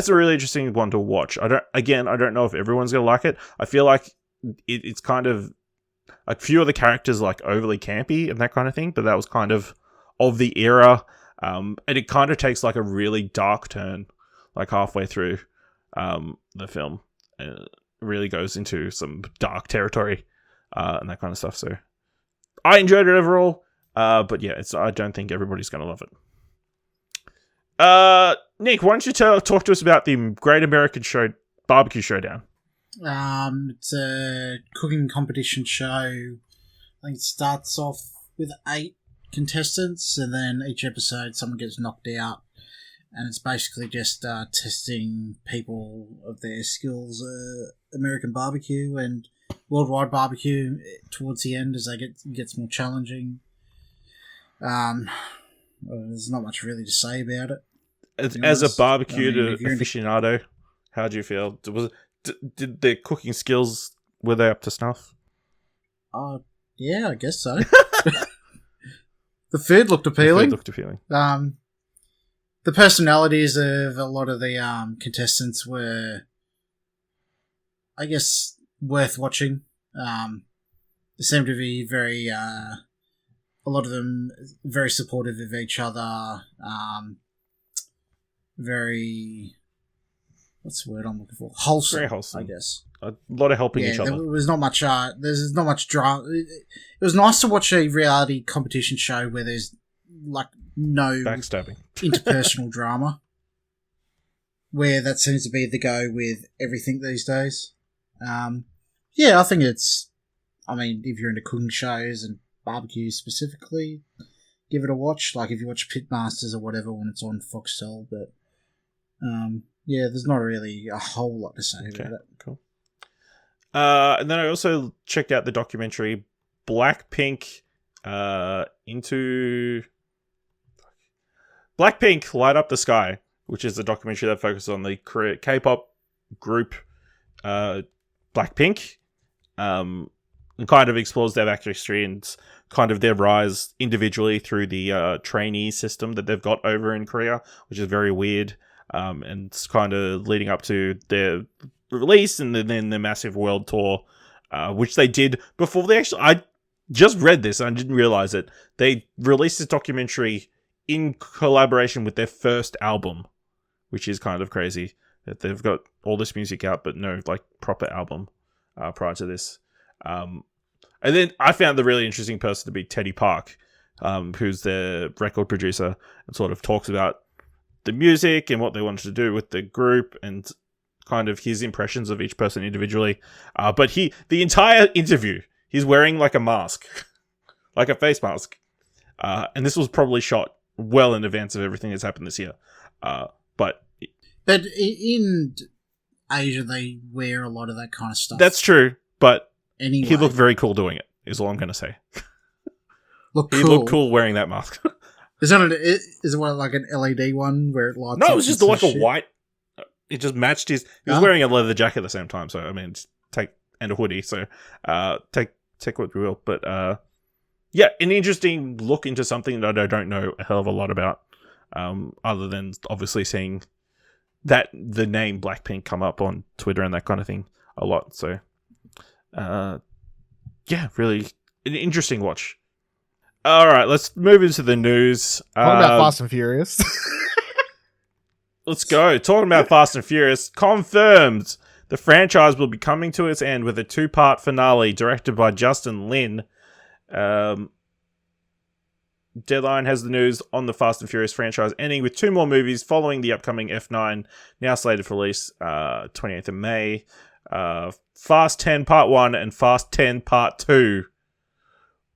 a really interesting one to watch. I don't know if everyone's gonna like it. I feel like it's kind of a few of the characters like overly campy and that kind of thing, but that was kind of the era. And it kind of takes like a really dark turn, like halfway through the film. It really goes into some dark territory and that kind of stuff. So I enjoyed it overall, but I don't think everybody's going to love it. Nick, why don't you talk to us about the Great American Barbecue Showdown? It's a cooking competition show. I think it starts off with 8 contestants, and then each episode someone gets knocked out, and it's basically just testing people of their skills, American barbecue and worldwide barbecue towards the end as gets more challenging. There's not much really to say about it. As a barbecue aficionado, how do you feel? Did their cooking skills, were they up to snuff? Yeah, I guess so. The food looked appealing. The personalities of a lot of the contestants were, I guess, worth watching. They seemed to be very, a lot of them very supportive of each other. Very, what's the word I'm looking for? Wholesome. Very wholesome, I guess. A lot of helping each other. There was not much. There's not much drama. It was nice to watch a reality competition show where there's like no backstabbing, interpersonal drama. Where that seems to be the go with everything these days. I think it's. I mean, if you're into cooking shows and barbecue specifically, give it a watch. Like if you watch Pitmasters or whatever when it's on Foxtel, but Yeah, there's not really a whole lot to say about it. Cool. And then I also checked out the documentary Blackpink into Blackpink Light Up the Sky, which is a documentary that focuses on the K-pop group Blackpink, and kind of explores their actor history and kind of their rise individually through the trainee system that they've got over in Korea, which is very weird, and it's kind of leading up to their release and then the massive world tour, which they did before they actually... I just read this and I didn't realize it. They released this documentary in collaboration with their first album, which is kind of crazy that they've got all this music out but no like proper album prior to this. And then I found the really interesting person to be Teddy Park, who's the record producer, and sort of talks about the music and what they wanted to do with the group and kind of his impressions of each person individually. But the entire interview, he's wearing like a mask, like a face mask. And this was probably shot well in advance of everything that's happened this year. But in Asia, they wear a lot of that kind of stuff. That's true, but anyway, he looked very cool doing it, is all I'm going to say. He looked cool wearing that mask. Is it one like an LED one where it lights up? No, it was just like a white... It just matched his... He was wearing a leather jacket at the same time, so, I mean, and a hoodie, so take what we will. But, yeah, an interesting look into something that I don't know a hell of a lot about, other than obviously seeing that the name Blackpink come up on Twitter and that kind of thing a lot. So, yeah, really an interesting watch. All right, let's move into the news. Talking about Fast and Furious. Let's go. Talking about Fast and Furious, confirmed the franchise will be coming to its end with a 2-part finale directed by Justin Lin. Deadline has the news on the Fast and Furious franchise ending with 2 more movies following the upcoming F9, now slated for release 28th of May. Fast 10 Part 1 and Fast 10 Part 2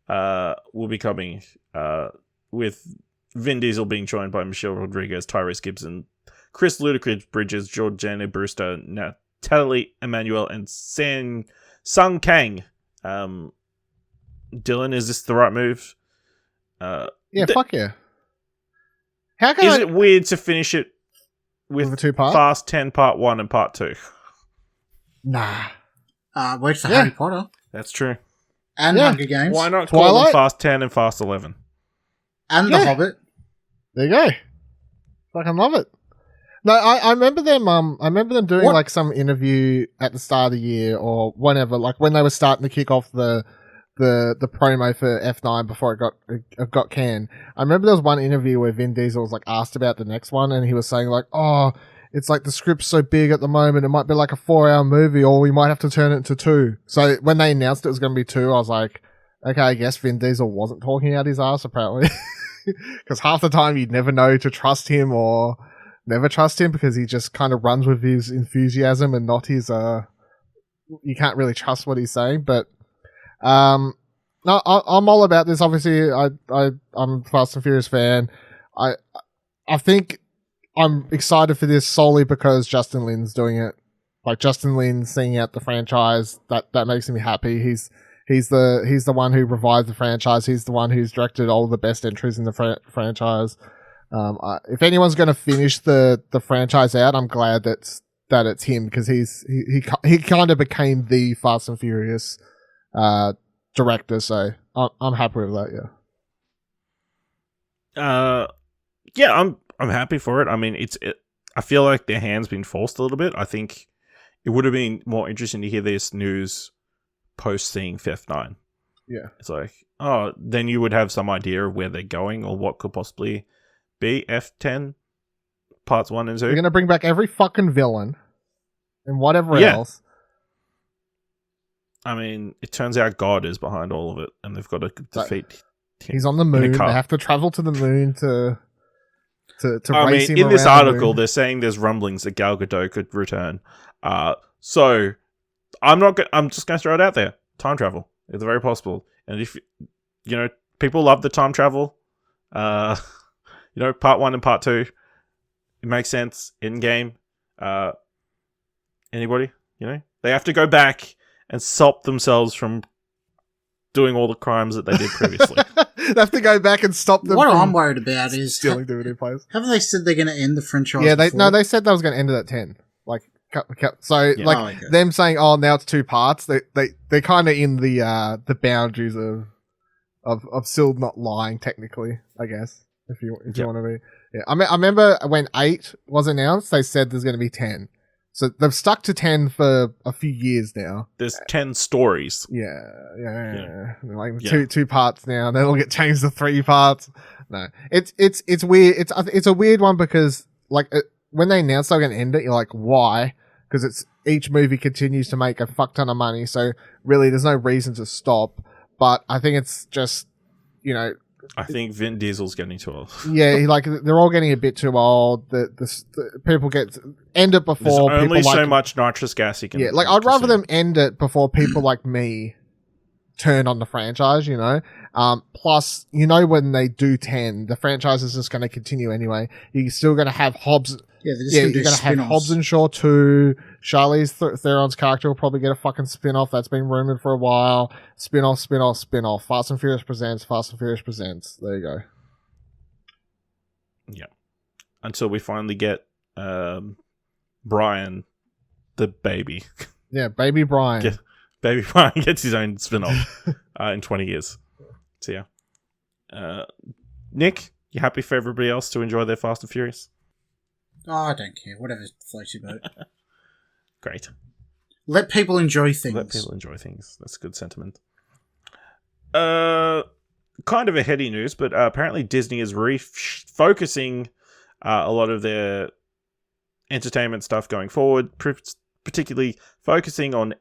will be coming, with Vin Diesel being joined by Michelle Rodriguez, Tyrese Gibson, Chris Ludacris Bridges, Jordana Brewster, Natalie Emmanuel, and Sung Kang. Dylan, is this the right move? Yeah, fuck yeah. How can Is it weird to finish it with a 2-part? Fast 10 Part 1 and Part 2? Nah. Works for Harry Potter. That's true. And Hunger Games. Why not call them Twilight? Fast 10 and Fast 11? And The Hobbit. There you go. Fucking love it. No, I remember them. I remember them doing like some interview at the start of the year or whenever, like when they were starting to kick off the promo for F9 before it got canned. I remember there was one interview where Vin Diesel was like asked about the next one, and he was saying like, "Oh, it's like the script's so big at the moment, it might be like a 4-hour movie, or we might have to turn it into 2." So when they announced it was going to be 2, I was like, okay, I guess Vin Diesel wasn't talking out his ass apparently, because half the time you'd never know to trust him or never trust him because he just kind of runs with his enthusiasm and not his you can't really trust what he's saying. But no, I'm all about this. Obviously, I'm a Fast and Furious fan. I think I'm excited for this solely because Justin Lin's doing it. Like Justin Lin seeing out the franchise, that makes me happy. He's the one who revived the franchise. He's the one who's directed all the best entries in the franchise. If anyone's going to finish the franchise out, I'm glad that it's him, because he kind of became the Fast and Furious director. So I'm happy with that. Yeah, I'm happy for it. I mean, I feel like their hand's been forced a little bit. I think it would have been more interesting to hear this news post seeing F9. Yeah, it's like, oh, then you would have some idea of where they're going or what could possibly be F10 parts 1 and 2. You're gonna bring back every fucking villain and whatever else. I mean, it turns out God is behind all of it, and they've got to defeat him. He's on the moon. They have to travel to the moon to I race mean, him in this around the article, moon. they're saying there's rumblings that Gal Gadot could return. So I'm just going to throw it out there. Time travel. It's very possible. And if, people love the time travel, part 1 and part 2. It makes sense in game. Anybody, they have to go back and stop themselves from doing all the crimes that they did previously. They have to go back and stop them. What from I'm worried about is stealing DVD players. haven't they said they're going to end the franchise? Yeah, before? they said they was going to end it at 10. Like, so Yeah. like Oh, okay. them saying, "Oh, now it's 2 parts." They're kind of in the boundaries of still not lying technically, I guess. If you want to be, yeah. I remember when 8 was announced, they said there's going to be 10. So they've stuck to 10 for a few years now. There's 10 stories. Yeah. Like 2 parts now, and then it'll get changed to 3 parts. No, it's weird. It's a weird one because like when they announced they're going to end it, you're like, why? Because each movie continues to make a fuck ton of money, so really there's no reason to stop. But I think it's just, I think Vin Diesel's getting too old. yeah, they're all getting a bit too old. The people end it before There's only people so much nitrous gas you can. Yeah, like I'd rather them end it before people like me turn on the franchise. Plus, when they do 10, the franchise is just going to continue anyway. You're still going to have Hobbs. Yeah, You're going to have Hobbs and Shaw 2. Charlize Theron's character will probably get a fucking spin-off. That's been rumored for a while. Spin-off. Fast and Furious presents. There you go. Yeah. Until we finally get Brian, the baby. Yeah, baby Brian. Baby Brian gets his own spin-off in 20 years. So yeah. Nick, you happy for everybody else to enjoy their Fast and Furious? Oh, I don't care. Whatever floats your boat. Great. Let people enjoy things. Let people enjoy things. That's a good sentiment. Kind of a heady news, but apparently Disney is refocusing a lot of their entertainment stuff going forward, particularly focusing on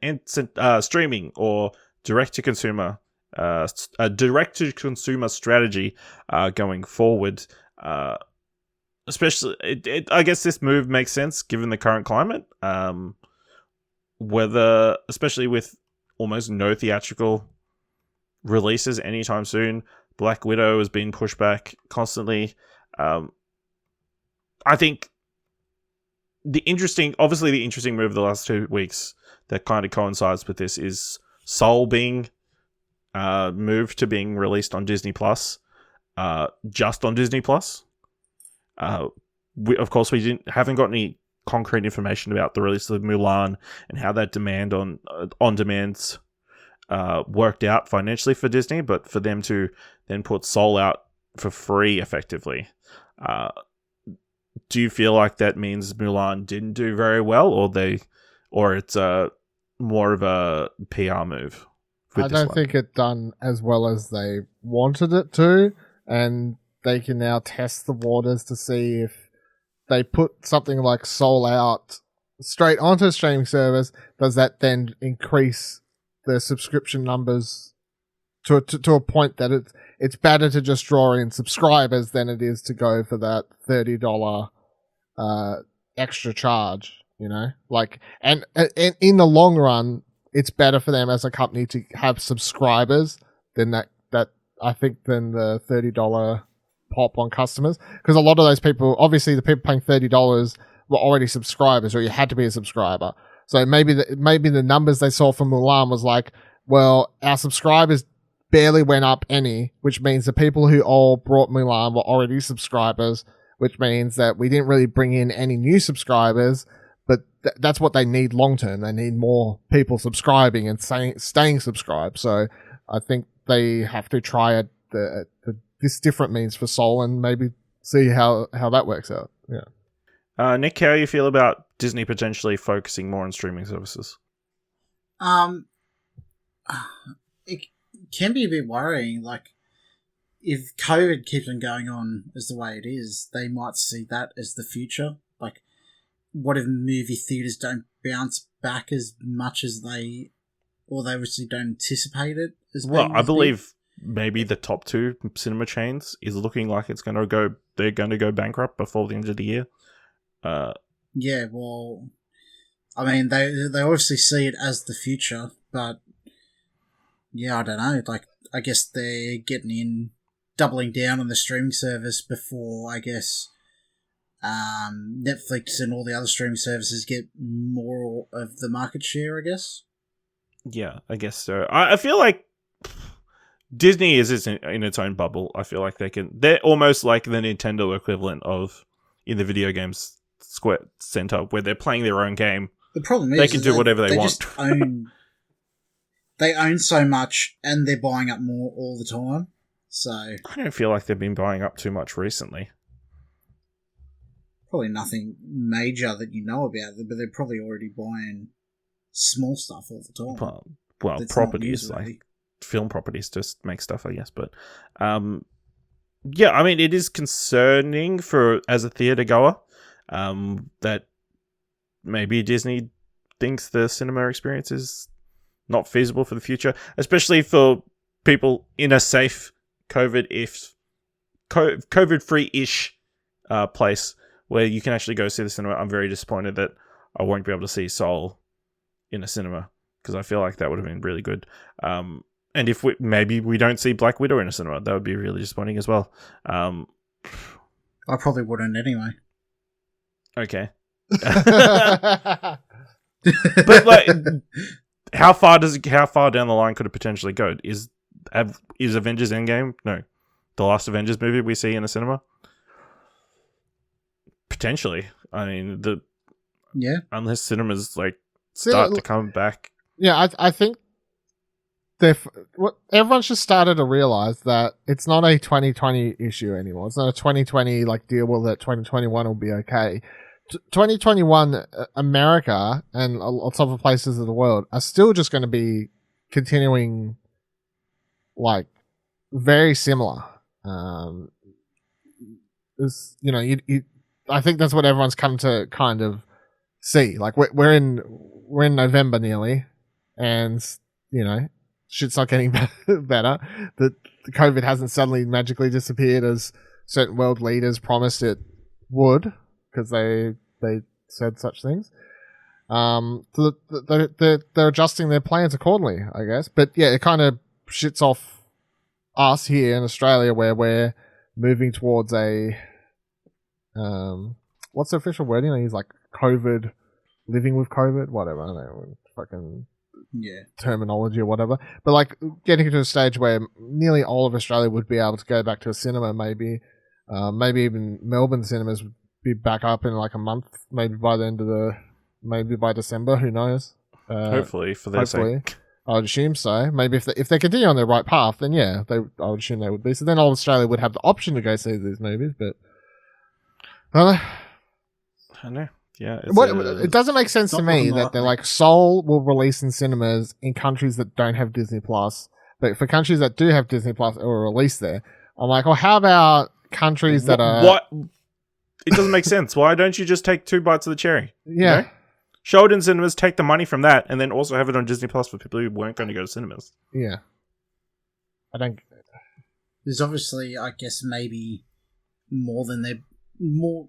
streaming or direct-to-consumer, a direct-to-consumer strategy going forward. Especially, I guess this move makes sense given the current climate. Especially with almost no theatrical releases anytime soon. Black Widow has been pushed back constantly. I think the interesting move of the last 2 weeks that kind of coincides with this is Soul being moved to being released on Disney Plus, just on Disney Plus. We haven't got any concrete information about the release of Mulan and how that demand on demands worked out financially for Disney, but for them to then put Soul out for free effectively, do you feel like that means Mulan didn't do very well, or it's more of a PR move? I don't think it done as well as they wanted it to, and they can now test the waters to see if they put something like Soul out straight onto a streaming service, does that then increase the subscription numbers to a point that it's better to just draw in subscribers than it is to go for that $30 extra charge, and in the long run, it's better for them as a company to have subscribers than that I think than the $30 pop on customers, because a lot of those people, obviously the people paying $30 were already subscribers, or you had to be a subscriber. So maybe the numbers they saw from Mulan was like, well, our subscribers barely went up any, which means the people who all brought Mulan were already subscribers, which means that we didn't really bring in any new subscribers, but that's what they need long term. They need more people subscribing and staying subscribed. So I think they have to try this different means for Soul and maybe see how that works out. Yeah. Nick, how do you feel about Disney potentially focusing more on streaming services? It can be a bit worrying. Like, if COVID keeps on going on as the way it is, they might see that as the future. Like, what if movie theaters don't bounce back as much as they obviously don't anticipate it? Well, I believe maybe the top 2 cinema chains is looking like they're going to go bankrupt before the end of the year. Yeah, well, I mean, they obviously see it as the future, but yeah, I don't know. Like, I guess they're doubling down on the streaming service before, I guess, Netflix and all the other streaming services get more of the market share, I guess. Yeah, I guess so. I feel like Disney is in its own bubble. I feel like they're almost like the Nintendo equivalent of in the video games Square Center, where they're playing their own game. The problem is they can do whatever they want. Just they own so much, and they're buying up more all the time. So I don't feel like they've been buying up too much recently. Probably nothing major that you know about, but they're probably already buying small stuff all the time. Well, properties like film properties just make stuff, I guess. But yeah, I mean, it is concerning as a theater goer that maybe Disney thinks the cinema experience is not feasible for the future, especially for people in a safe COVID-free-ish place where you can actually go see the cinema. I'm very disappointed that I won't be able to see Soul in a cinema, because I feel like that would have been really good. And if maybe we don't see Black Widow in a cinema, that would be really disappointing as well. I probably wouldn't anyway. Okay. But like, how far down the line could it potentially go? Is Avengers Endgame? No, the last Avengers movie we see in a cinema? Potentially. I mean, unless cinemas like start to come back. Yeah, I think everyone's just started to realize that it's not a 2020 issue anymore. It's not a 2020 like deal with it. 2021 will be okay. 2021, America and lots of other places of the world are still just going to be continuing like very similar. I think that's what everyone's come to kind of see. Like we're in November nearly, and shit's not getting better. The COVID hasn't suddenly magically disappeared as certain world leaders promised it would, because they said such things. They're adjusting their plans accordingly, I guess. But yeah, it kind of shits off us here in Australia, where we're moving towards a what's the official wording? He's like COVID, living with COVID, whatever. I don't know, fucking terminology or whatever. But like getting to a stage where nearly all of Australia would be able to go back to a cinema, maybe even Melbourne cinemas would be back up in like a month, maybe by December, who knows? Hopefully, for their sake. I would assume so. Maybe if they continue on their right path, then yeah, I would assume they would be. So then all of Australia would have the option to go see these movies, but I don't know. Yeah, it doesn't make sense to me that they're like Soul will release in cinemas in countries that don't have Disney Plus, but for countries that do have Disney Plus, it will release there. I'm like, well, how about countries that are what? It doesn't make sense. Why don't you just take two bites of the cherry? Yeah. You know? Show it in cinemas, take the money from that, and then also have it on Disney Plus for people who weren't going to go to cinemas. Yeah. There's obviously, I guess, maybe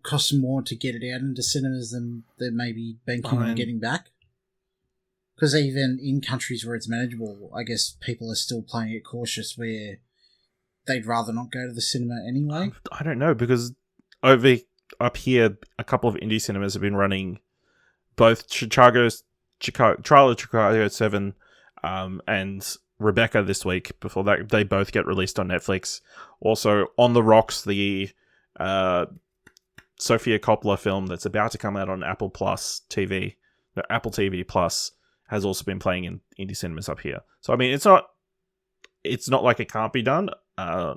costs more to get it out into cinemas than they're maybe banking on getting back. Because even in countries where it's manageable, I guess people are still playing it cautious, where they'd rather not go to the cinema anyway. I don't know, because up here, a couple of indie cinemas have been running both Trial of Chicago 7 and Rebecca this week. Before that, they both get released on Netflix. Also, On the Rocks, the Sofia Coppola film that's about to come out on Apple TV Plus, has also been playing in indie cinemas up here. So, I mean, it's not like it can't be done. I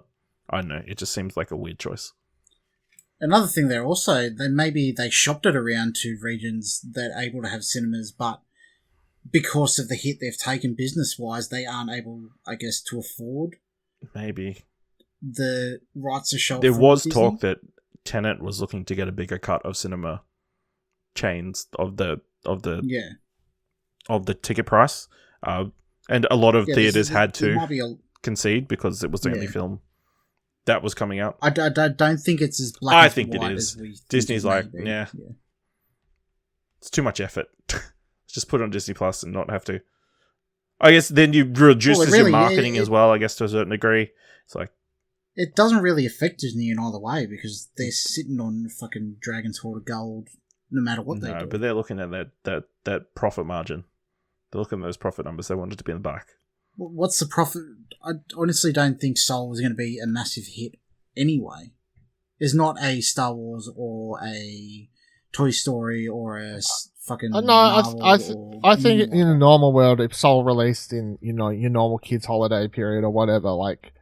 don't know. It just seems like a weird choice. Another thing there also, they shopped it around to regions that are able to have cinemas, but because of the hit they've taken business-wise, they aren't able, I guess, to afford maybe the rights to show. There was talk that Tenet was looking to get a bigger cut of cinema chains of the ticket price, and a lot of theaters had to concede because it was the only film that was coming out. I don't think it's as black. I think it is. Disney's like, yeah, it's too much effort. Just put it on Disney Plus and not have to. I guess then you reduces your marketing as well. I guess to a certain degree, it's like it doesn't really affect Disney in either way because they're sitting on fucking Dragon's Hoard of Gold no matter what they do. No, but they're looking at that profit margin. They're looking at those profit numbers. They want it to be in the back. What's the profit? I honestly don't think Soul is going to be a massive hit anyway. There's not a Star Wars or a Toy Story or a fucking Marvel I think in a normal world, if Soul released in your normal kids' holiday period or whatever, like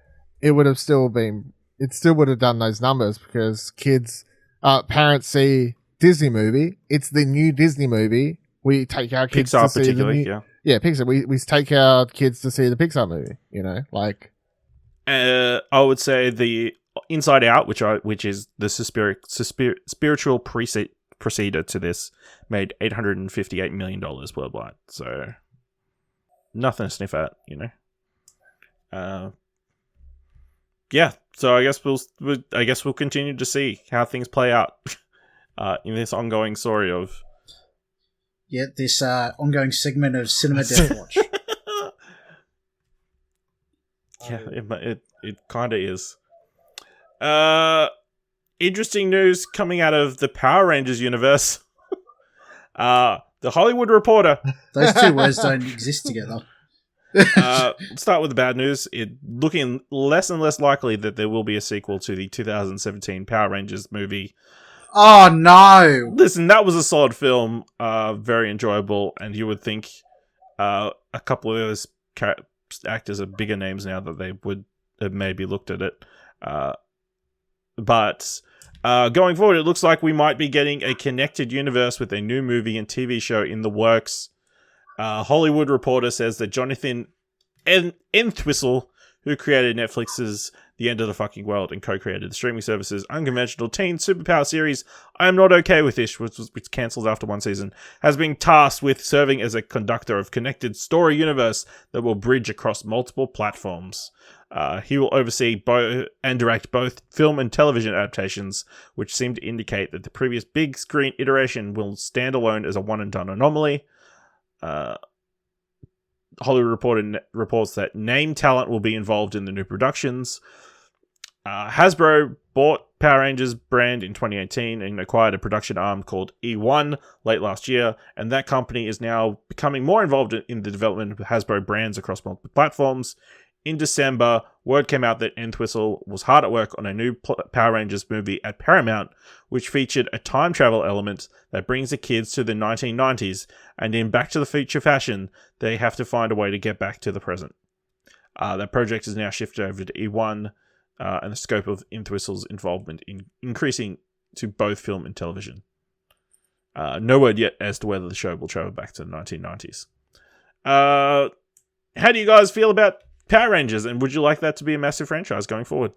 it would have still been, it still would have done those numbers because parents see Disney movie. It's the new Disney movie. We take our kids Pixar to see particularly, yeah, Pixar. We take our kids to see the Pixar movie. Like. I would say the Inside Out, which is the spiritual preceded to this, made $858 million worldwide. So nothing to sniff at, Yeah. So I guess we'll continue to see how things play out in this ongoing story of. Yeah, this ongoing segment of Cinema Death Watch. Yeah, it kind of is. Interesting news coming out of the Power Rangers universe. The Hollywood Reporter. Those two words don't exist together. Let's start with the bad news. It looking less and less likely that there will be a sequel to the 2017 Power Rangers movie. Oh no! Listen, that was a solid film, very enjoyable, and you would think a couple of those actors are bigger names now that they would have maybe looked at it. But going forward, it looks like we might be getting a connected universe with a new movie and TV show in the works. Hollywood Reporter says that Jonathan Entwistle, who created Netflix's The End of the Fucking World and co-created the streaming service's unconventional teen superpower series I Am Not Okay With This, which cancels after one season, has been tasked with serving as a conductor of connected story universe that will bridge across multiple platforms. He will oversee and direct both film and television adaptations, which seem to indicate that the previous big screen iteration will stand alone as a one-and-done anomaly. Hollywood Reporter reports that name talent will be involved in the new productions. Hasbro bought Power Rangers brand in 2018 and acquired a production arm called E1 late last year, and that company is now becoming more involved in the development of Hasbro brands across multiple platforms. In December, word came out that Entwistle was hard at work on a new Power Rangers movie at Paramount, which featured a time travel element that brings the kids to the 1990s, and in Back to the Future fashion, they have to find a way to get back to the present. That project is now shifted over to E1, and the scope of Entwistle's involvement in increasing to both film and television. No word yet as to whether the show will travel back to the 1990s. How do you guys feel about Power Rangers, and would you like that to be a massive franchise going forward?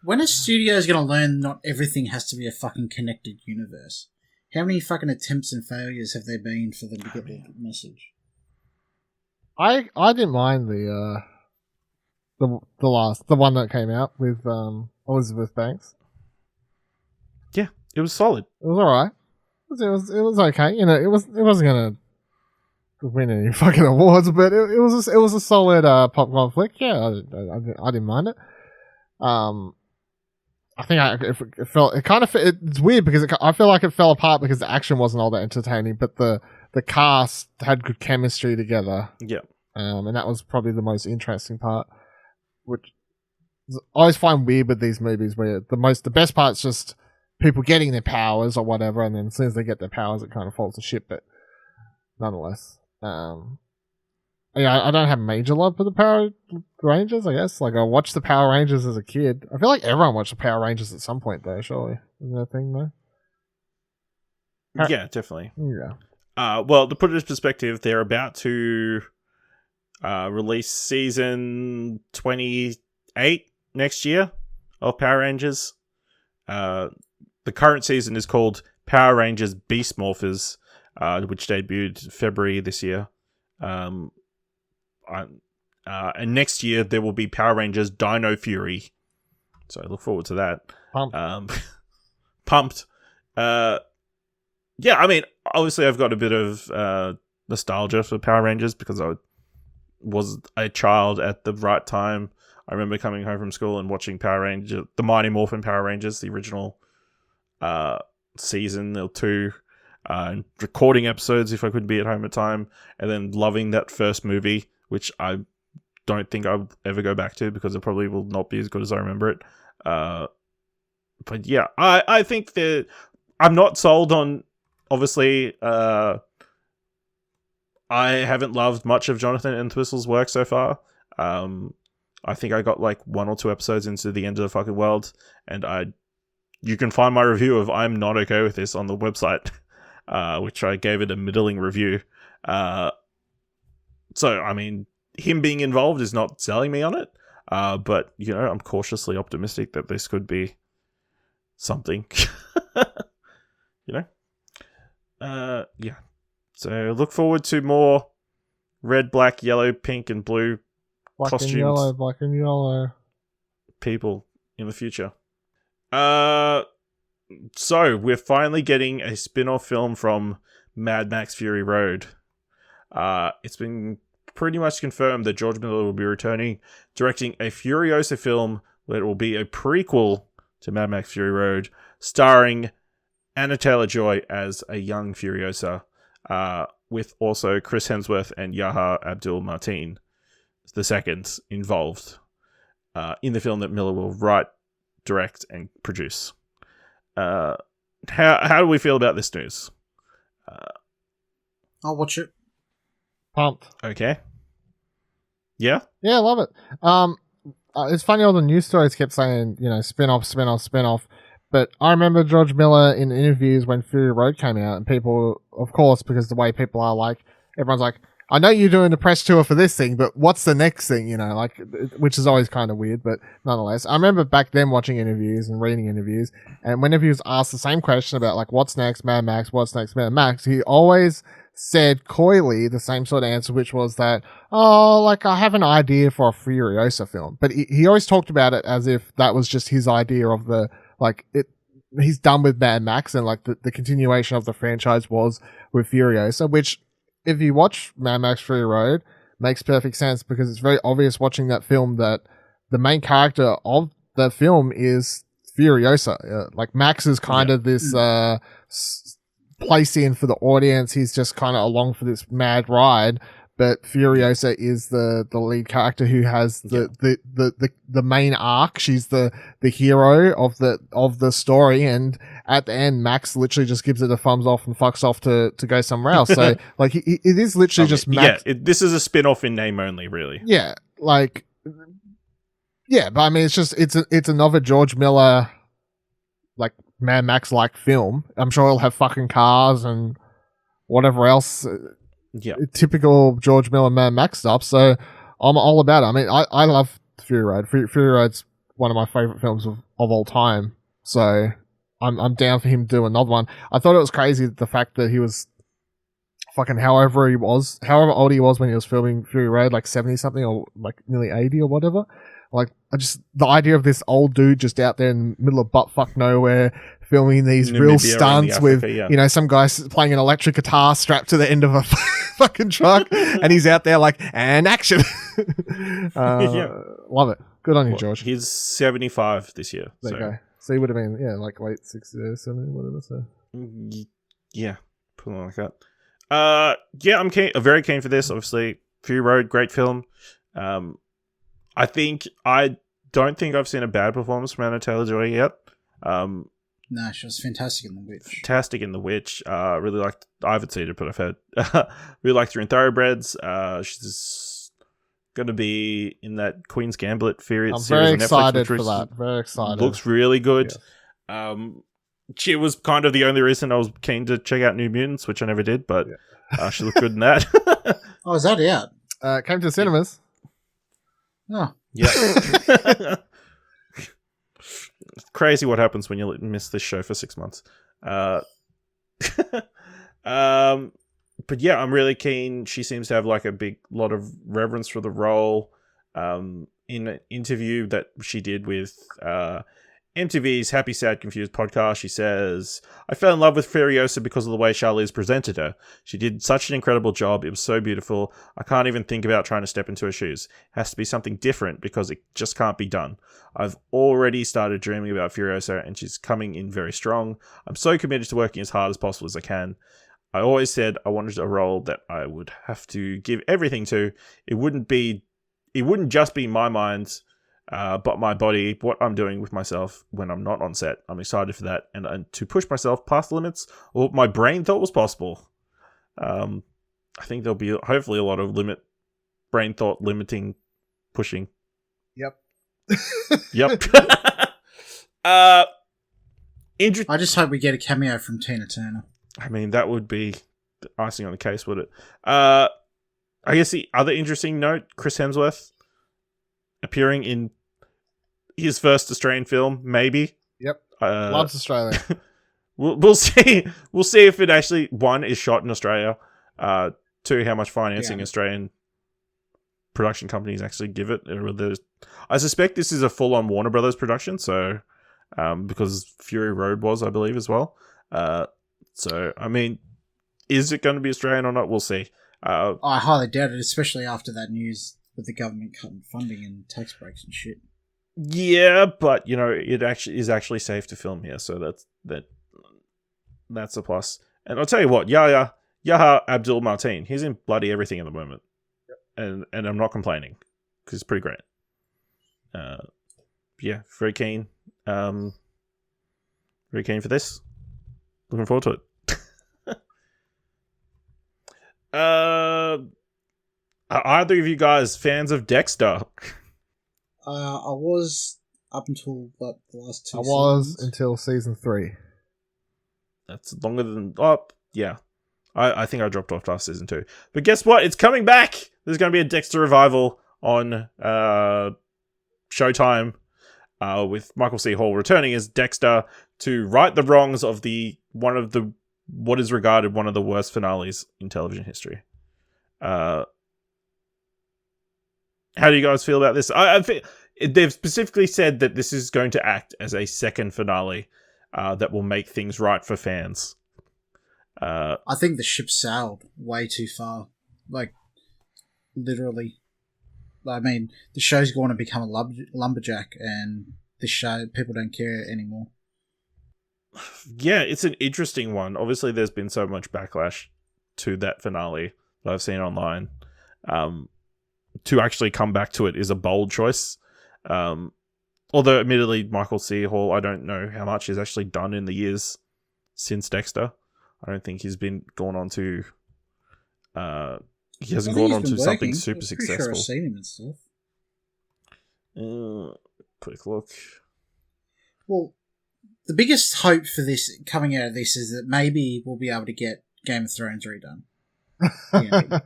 When a studio is going to learn not everything has to be a fucking connected universe? How many fucking attempts and failures have there been for them to get the message? I didn't mind the one that came out with Elizabeth Banks. Yeah, it was solid. It was alright. It was okay. It wasn't gonna win any fucking awards, but it was a solid popcorn flick. Yeah, I didn't mind it. I think it's weird because I feel like it fell apart because the action wasn't all that entertaining, but the cast had good chemistry together. Yeah. And that was probably the most interesting part, which I always find weird with these movies where the best part's just people getting their powers or whatever, and then as soon as they get their powers, it kind of falls to shit, but nonetheless. I don't have major love for the Power Rangers, I guess. Like, I watched the Power Rangers as a kid. I feel like everyone watched the Power Rangers at some point, though, surely. Isn't that a thing, though? Yeah, definitely. Yeah. Well, to put it in perspective, they're about to release season 28 next year of Power Rangers. The current season is called Power Rangers Beast Morphers, which debuted February this year. And next year there will be Power Rangers Dino Fury. So I look forward to that. Pumped. Yeah, I mean, obviously I've got a bit of nostalgia for Power Rangers because was a child at the right time. I remember coming home from school and watching Power Rangers, the Mighty Morphin Power Rangers, the original season or two, and recording episodes if I could be at home at time, and then loving that first movie, which I don't think I'll ever go back to because it probably will not be as good as I remember it. But yeah, I think that I'm not sold on, obviously, I haven't loved much of Jonathan Entwistle's work so far. I think I got like 1 or 2 episodes into the end of the fucking world, and you can find my review of I'm not okay with this on the website, which I gave it a middling review. So, I mean, him being involved is not selling me on it, but, you know, I'm cautiously optimistic that this could be something, you know? Yeah. So, look forward to more red, black, yellow, pink, and blue Black costumes. black and yellow. People in the future. So we're finally getting a spin-off film from Mad Max Fury Road. It's been pretty much confirmed that George Miller will be returning, directing a Furiosa film that will be a prequel to Mad Max Fury Road, starring Anna Taylor-Joy as a young Furiosa, with also Chris Hemsworth and Yahya Abdul-Mateen II involved in the film that Miller will write, direct, and produce. How do we feel about this news? I'll watch it. Pumped. Okay. Yeah? Yeah, I love it. It's funny all the news stories kept saying, you know, spin-off. But I remember George Miller in interviews when Fury Road came out, and people, of course, because the way people are like, everyone's like, I know you're doing the press tour for this thing, but what's the next thing, you know, like, which is always kind of weird, but nonetheless. I remember back then watching interviews and reading interviews, and whenever he was asked the same question about, like, what's next, Mad Max, what's next, Mad Max, he always said coyly the same sort of answer, which was that, oh, like, I have an idea for a Furiosa film. But he always talked about it as if that was just his idea of the, like, he's done with Mad Max, and, like, the continuation of the franchise was with Furiosa, which, if you watch Mad Max Fury Road, makes perfect sense, because it's very obvious watching that film that the main character of the film is Furiosa. Like, Max is kind of this place in for the audience. He's just kind of along for this mad ride, but Furiosa is the lead character who has the main arc. She's the hero of the story, and at the end, Max literally just gives it a thumbs off and fucks off to go somewhere else. So, like, it is literally just Max. Yeah, this is a spin-off in name only, really. Yeah, like, yeah, but I mean, it's another George Miller, like, Mad Max-like film. I'm sure he'll have fucking cars and whatever else. Yeah, typical George Miller Mad Max stuff. So I'm all about it. I mean, I love Fury Road. Fury Road's one of my favorite films of all time. So I'm down for him to do another one. I thought it was crazy the fact that he was fucking however old he was when he was filming Fury Road, like 70 something or like nearly 80 or whatever. Like, the idea of this old dude just out there in the middle of buttfuck nowhere filming these Namibia, real stunts Africa, with, yeah. you know, some guy playing an electric guitar strapped to the end of a fucking truck, and he's out there like, and action. Love it. Good on you, George. He's 75 this year. There you go. So he would have been, yeah, like late 60s or something, whatever. So yeah, put it like that. Yeah, I'm keen. Very keen for this. Obviously, Fury Road, great film. I don't think I've seen a bad performance from Anna Taylor-Joy yet. No, she was fantastic in The Witch. Fantastic in The Witch. Really liked. I haven't seen it, but I've heard. Really liked her in Thoroughbreds. She's going to be in that Queen's Gambit series. I'm very on Netflix, excited which for that. Very excited. Looks really good. Yeah. She was kind of the only reason I was keen to check out New Mutants, which I never did, but she looked good in that. Oh, is that out? Came to cinemas. Oh. Yeah. It's crazy what happens when you miss this show for 6 months. But yeah, I'm really keen. She seems to have like a big lot of reverence for the role. In an interview that she did with MTV's Happy, Sad, Confused podcast, she says, I fell in love with Furiosa because of the way Charlize presented her. She did such an incredible job. It was so beautiful. I can't even think about trying to step into her shoes. It has to be something different because it just can't be done. I've already started dreaming about Furiosa and she's coming in very strong. I'm so committed to working as hard as possible as I can. I always said I wanted a role that I would have to give everything to. It wouldn't just be my mind, but my body, what I'm doing with myself when I'm not on set. I'm excited for that and to push myself past the limits of what my brain thought was possible. I think there'll be hopefully a lot of brain thought limiting pushing. Yep. Yep. I just hope we get a cameo from Tina Turner. I mean, that would be the icing on the case, would it? I guess the other interesting note, Chris Hemsworth appearing in his first Australian film, maybe. Yep. Loves Australia. We'll see. We'll see if it actually, one, is shot in Australia, two, how much financing Australian production companies actually give it. I suspect this is a full-on Warner Brothers production, so because Fury Road was, I believe, as well. So, I mean, is it going to be Australian or not? We'll see. I highly doubt it, especially after that news with the government cutting funding and tax breaks and shit. Yeah, but, you know, it actually is actually safe to film here, so that's a plus. And I'll tell you what, Yahya Abdul-Mateen, he's in bloody everything at the moment. Yep. And I'm not complaining, because it's pretty great. Yeah, very keen. Very keen for this. Looking forward to it. Are either of you guys fans of Dexter? I was up until the last two. I was until season 3. That's longer than... Oh, yeah. I think I dropped off after season 2. But guess what? It's coming back! There's going to be a Dexter revival on Showtime with Michael C. Hall returning as Dexter to right the wrongs of what is regarded one of the worst finales in television history. How do you guys feel about this? They've specifically said that this is going to act as a second finale that will make things right for fans. I think the ship sailed way too far. Like, literally. I mean, the show's going to become a lumberjack, and this show, people don't care anymore. Yeah, it's an interesting one. Obviously, there's been so much backlash to that finale that I've seen online. To actually come back to it is a bold choice. Although, admittedly, Michael C. Hall, I don't know how much he's actually done in the years since Dexter. I don't think he's gone on to... he hasn't gone on to something super successful. Sure I've seen him and stuff. Quick look. Well, the biggest hope for this coming out of this is that maybe we'll be able to get Game of Thrones redone. Yeah.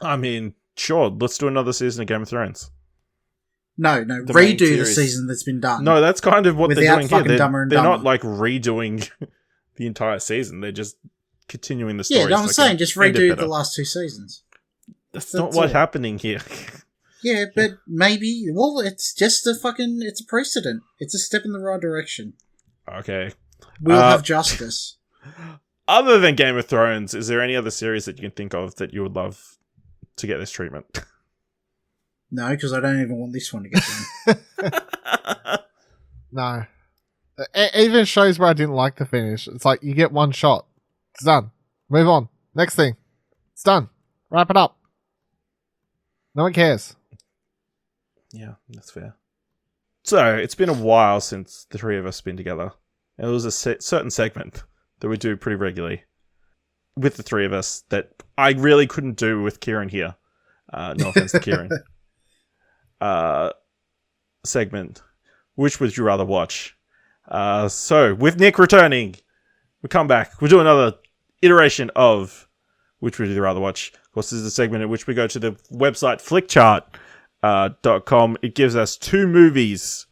I mean, sure, let's do another season of Game of Thrones. No, redo the season that's been done. No, that's kind of what they're doing here. They're not like redoing the entire season. They're just continuing the story. Yeah, no, I'm saying just redo the last 2 seasons. That's not what's happening here. Yeah, but maybe... Well, it's just it's a precedent. It's a step in the right direction. Okay. We'll have justice. Other than Game of Thrones, is there any other series that you can think of that you would love to get this treatment? No, because I don't even want this one to get done. No. Even shows where I didn't like the finish, it's like you get one shot. It's done. Move on. Next thing. It's done. Wrap it up. No one cares. Yeah, that's fair. So, it's been a while since the three of us have been together. It was a certain segment that we do pretty regularly with the three of us that I really couldn't do with Kieran here. No offense to Kieran. Segment. Which would you rather watch? So, with Nick returning, we come back. We'll do another iteration of Which Would You Rather Watch. Of course, this is a segment in which we go to the website flickchart.com. It gives us 2 movies.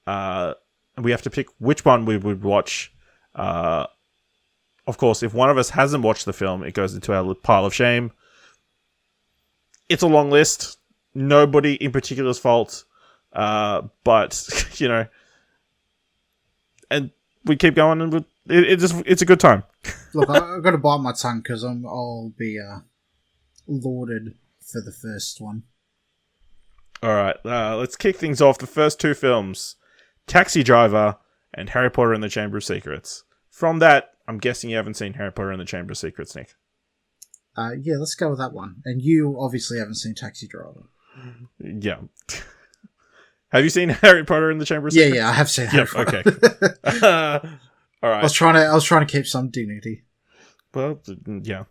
And we have to pick which one we would watch. Of course, if one of us hasn't watched the film, it goes into our pile of shame. It's a long list. Nobody in particular's fault. But and we keep going, and it's a good time. Look, I've got to bite my tongue because I'll be lauded for the first one. All right, let's kick things off. The first two films, Taxi Driver and Harry Potter and the Chamber of Secrets. From that, I'm guessing you haven't seen Harry Potter and the Chamber of Secrets, Nick. Yeah, let's go with that one. And you obviously haven't seen Taxi Driver. Yeah. Have you seen Harry Potter and the Chamber of Secrets? Yeah, I have seen Harry Potter. Okay. All right. I was trying to keep some dignity. Well, yeah.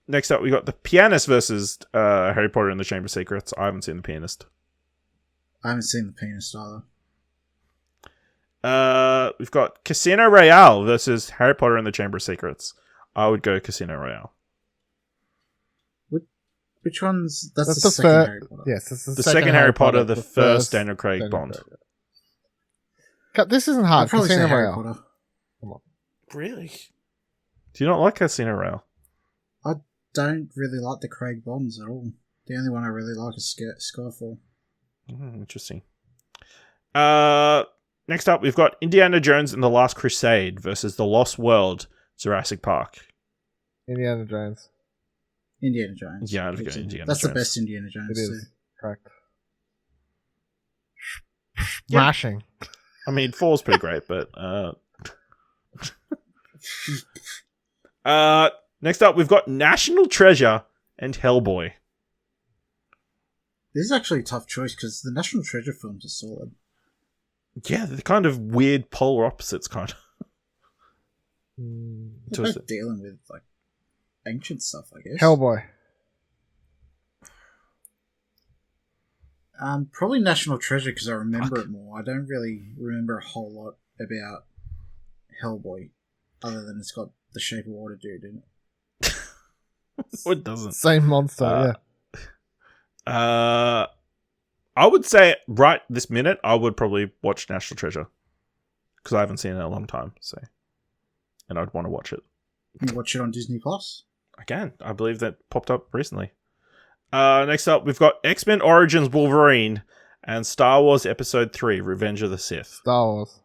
Next up, we got The Pianist versus Harry Potter and the Chamber of Secrets. I haven't seen The Pianist. I haven't seen The Pianist either. We've got Casino Royale versus Harry Potter and the Chamber of Secrets. I would go Casino Royale. Which one's... That's the second Harry Potter. Yes, it's the second Harry Potter, the first Daniel Craig Bond. This isn't hard. I'd probably Casino say Harry Royale. Potter. Come on. Really? Do you not like Casino Royale? I don't really like the Craig Bonds at all. The only one I really like is Skyfall. Interesting. Next up, we've got Indiana Jones and the Last Crusade versus The Lost World, Jurassic Park. Indiana Jones. Indiana Jones. Yeah, I'd go Indiana That's Jones. the best Indiana Jones. It is. Too. Correct. Yeah. Smashing. I mean, 4's pretty great, but... Next up, we've got National Treasure and Hellboy. This is actually a tough choice because the National Treasure films are solid. Yeah, they're kind of weird polar opposites, kind of. They're both dealing with like ancient stuff, I guess. Hellboy. Probably National Treasure because I remember it more. I don't really remember a whole lot about Hellboy, other than it's got the Shape of Water dude in it. It doesn't. Same monster, yeah. I would say right this minute, I would probably watch National Treasure because I haven't seen it in a long time. So, and I'd want to watch it. You watch it on Disney Plus. Again, I believe that popped up recently. Next up, we've got X-Men Origins Wolverine and Star Wars Episode 3, Revenge of the Sith. Star Wars.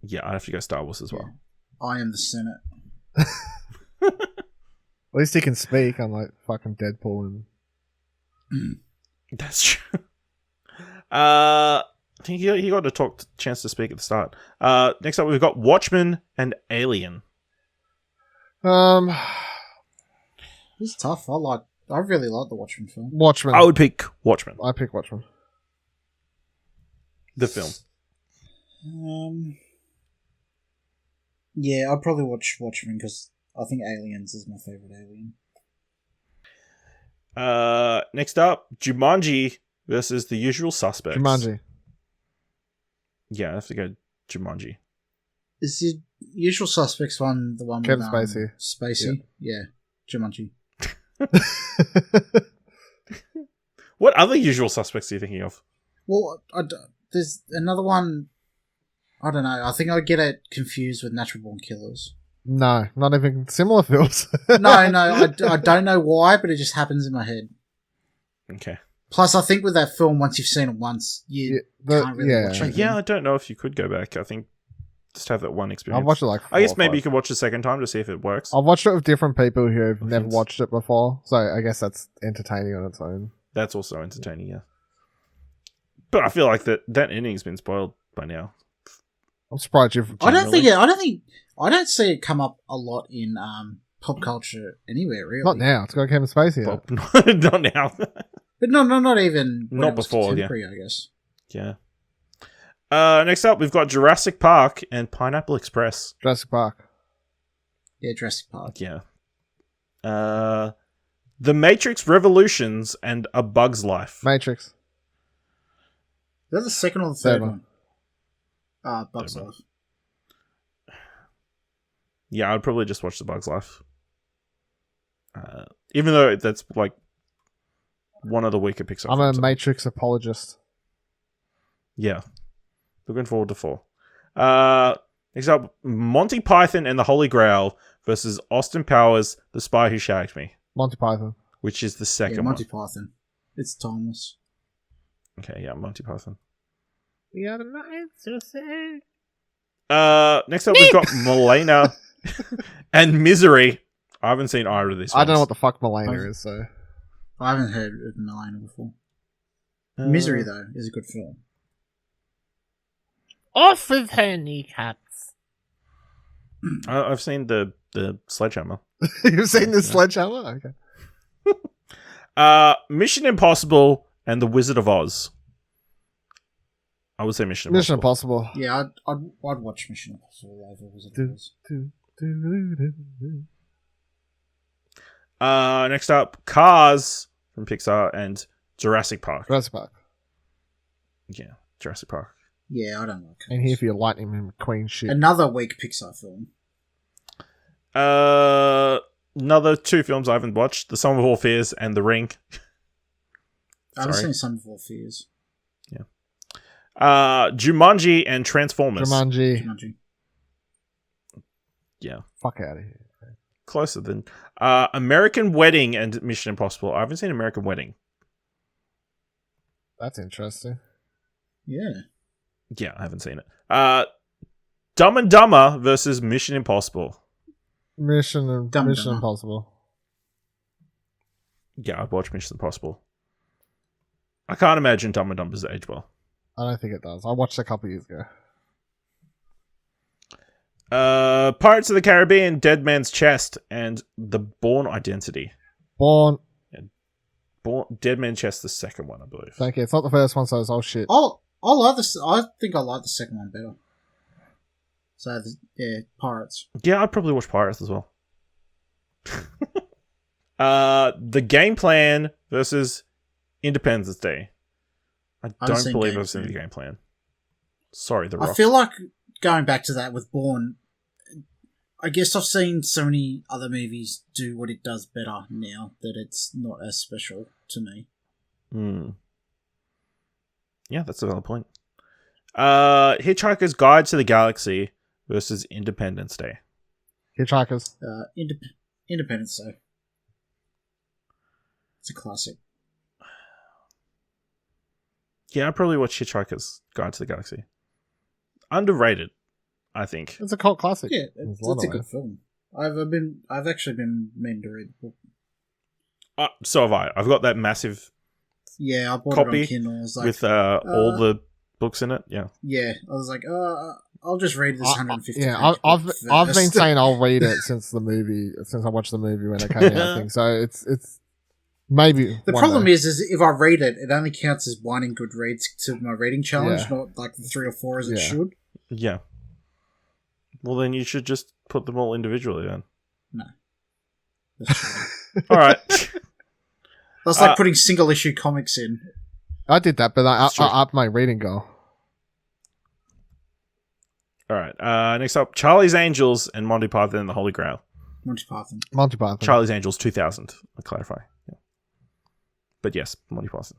Yeah, I'd have to go Star Wars as well. I am the Senate. At least he can speak, unlike fucking Deadpool and... That's true. I think he got a chance to speak at the start. Next up, we've got Watchmen and Alien. It's tough. I really like the Watchmen film. Watchmen. I would pick Watchmen. I pick Watchmen. The film. Yeah, I'd probably watch Watchmen because I think Aliens is my favorite Alien. Next up, Jumanji versus The Usual Suspects. Jumanji. Yeah, I have to go Jumanji. Is the Usual Suspects one the one Kevin with Spacey? Spacey? Yeah. Jumanji. What other Usual Suspects are you thinking of? Well, there's another one. I don't know. I think I get it confused with Natural Born Killers. No, not even similar films. No, I don't know why, but it just happens in my head. Okay. Plus, I think with that film, once you've seen it once, you can't really watch it. Yeah, I don't know if you could go back. I think just have that one experience. I've watched it like 4 I guess or maybe 5. you could watch the second time to see if it works. I've watched it with different people who have never Hints. watched it before, so I guess that's entertaining on its own. That's also entertaining, yeah. But I feel like that ending's been spoiled by now. I'm surprised you've... I don't see it come up a lot in pop culture anywhere, really. Not now. It's got Kevin Spacey in it. Well, not now. But not even when Not it was before, yeah. contemporary, I guess. Yeah. Next up, we've got Jurassic Park and Pineapple Express. Jurassic Park. Yeah, Jurassic Park. Yeah. The Matrix Revolutions and A Bug's Life. Matrix. Is that the second or the third Third one? Bugs Third one. Life. Yeah, I'd probably just watch The Bug's Life. Even though that's like one of the weaker Pixar I'm a films. Matrix apologist. Yeah. Looking forward to 4. Next up, Monty Python and the Holy Grail versus Austin Powers, The Spy Who Shagged Me, Monty Python. which is the Yeah, second Monty one. Python. It's timeless. Okay, yeah, Monty Python. We are not so sad. Next up, we've got Milena and Misery. I haven't seen either of these. I don't know ones. what the fuck Milena is, so. I haven't heard of Milena before. Misery, though, is a good film. Off with her kneecaps. I've seen the Sledgehammer. You've seen the Sledgehammer? Okay. Mission Impossible and The Wizard of Oz. I would say Mission Impossible. Mission Impossible. Yeah, I'd watch Mission Impossible over Wizard of Oz. Next up, Cars from Pixar and Jurassic Park. Jurassic Park. Yeah, Jurassic Park. Yeah, I don't like Cars. And here for your Lightning McQueen shit. Another weak Pixar film. Another two films I haven't watched: The Sum of All Fears and The Ring. I haven't seen Sum of All Fears. Yeah. Jumanji and Transformers. Jumanji. Yeah. Fuck out of here. Closer than American Wedding and Mission Impossible. I haven't seen American Wedding. That's interesting. Yeah. Yeah, I haven't seen it. Dumb and Dumber versus Mission Impossible. Mission Dumber. Impossible. Yeah, I'd watch Mission Impossible. I can't imagine Dumb and Dumber's age well. I don't think it does. I watched it a couple years ago. Pirates of the Caribbean, Dead Man's Chest, and The Bourne Identity. Born. Dead Man's Chest, the second one, I believe. Thank you. It's not the first one, so it's all shit. I think I like the second one better. So, yeah, Pirates. Yeah, I'd probably watch Pirates as well. The Game Plan versus Independence Day. I don't believe I've seen the Game Plan. Sorry, The Rock. I feel like going back to that with Bourne, I guess I've seen so many other movies do what it does better now that it's not as special to me. Yeah, that's a valid point. Hitchhiker's Guide to the Galaxy versus Independence Day. Hitchhikers. Independence Day. It's a classic. Yeah, I'd probably watch Hitchhiker's Guide to the Galaxy. Underrated, I think. It's a cult classic. Yeah, it's a good film. I've actually been meaning to read the book. So have I. I've got that massive I bought copy it on Kindle. I was like, with all the books in it. Yeah. Yeah, I was like, I'll just read this 150. Yeah, I've been saying I'll read it since I watched the movie when it came out. I think so. It's maybe the problem is if I read it, it only counts as one in Goodreads to my reading challenge, not like the 3 or 4 as it should. Yeah. Well, then you should just put them all individually then. No. All right. That's like putting single issue comics in. I did that, but I upped my reading goal. All right. Next up, Charlie's Angels and Monty Python and the Holy Grail. Monty Python. Charlie's Angels 2000. I'll clarify. Yeah. But yes, Monty Python.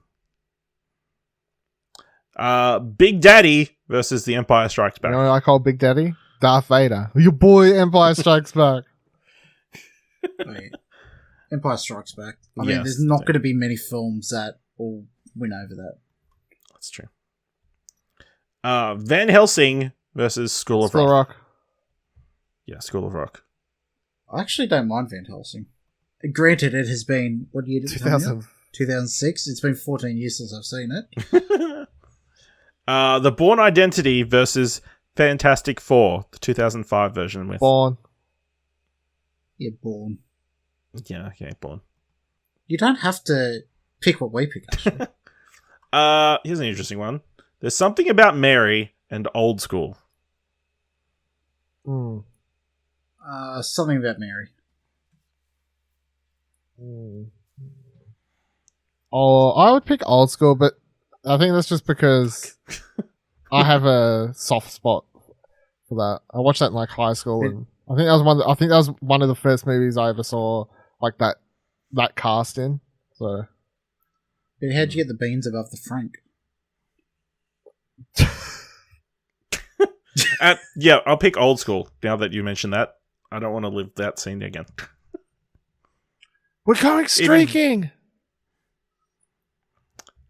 Big Daddy versus The Empire Strikes Back. You know what I call Big Daddy? Darth Vader. Your boy Empire Strikes Back. Wait. Empire Strikes Back. I mean, there's not going to be many films that will win over that. That's true. Van Helsing versus School of Rock. Yeah, School of Rock. I actually don't mind Van Helsing. Granted, it has been, what year did it come out? 2006. It's been 14 years since I've seen it. The Bourne Identity versus Fantastic Four, the 2005 version with Bourne. Yeah, Bourne. Yeah, okay, Bourne. You don't have to pick what we pick, actually. Here's an interesting one. There's something about Mary and Old School. Something about Mary. Oh, I would pick Old School, but I think that's just because I have a soft spot for that. I watched that in like high school, and I think that was one of the first movies I ever saw like that cast in. So, but how'd you get the beans above the Frank? Yeah, I'll pick Old School now that you mentioned that. I don't want to live that scene again. We're going streaking.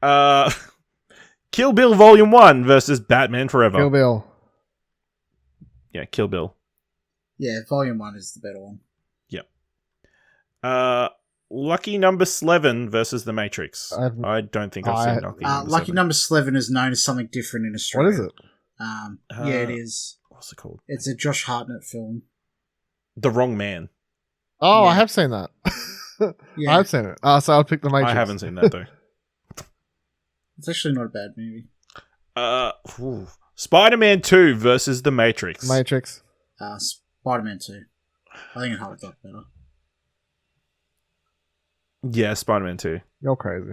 Kill Bill Volume 1 versus Batman Forever. Kill Bill. Yeah, Kill Bill. Yeah, Volume 1 is the better one. Yep. Lucky Number 11 versus The Matrix. I don't think I've seen Lucky Number 7. Lucky Number 11 is known as something different in Australia. What is it? Yeah, it is. What's it called? It's a Josh Hartnett film. The Wrong Man. Oh, Yeah. I have seen that. Yeah. I have seen it. So I'll pick The Matrix. I haven't seen that, though. It's actually not a bad movie. Spider-Man 2 versus The Matrix. Matrix. Spider-Man 2. I think it holds up better. Yeah, Spider-Man 2. You're crazy.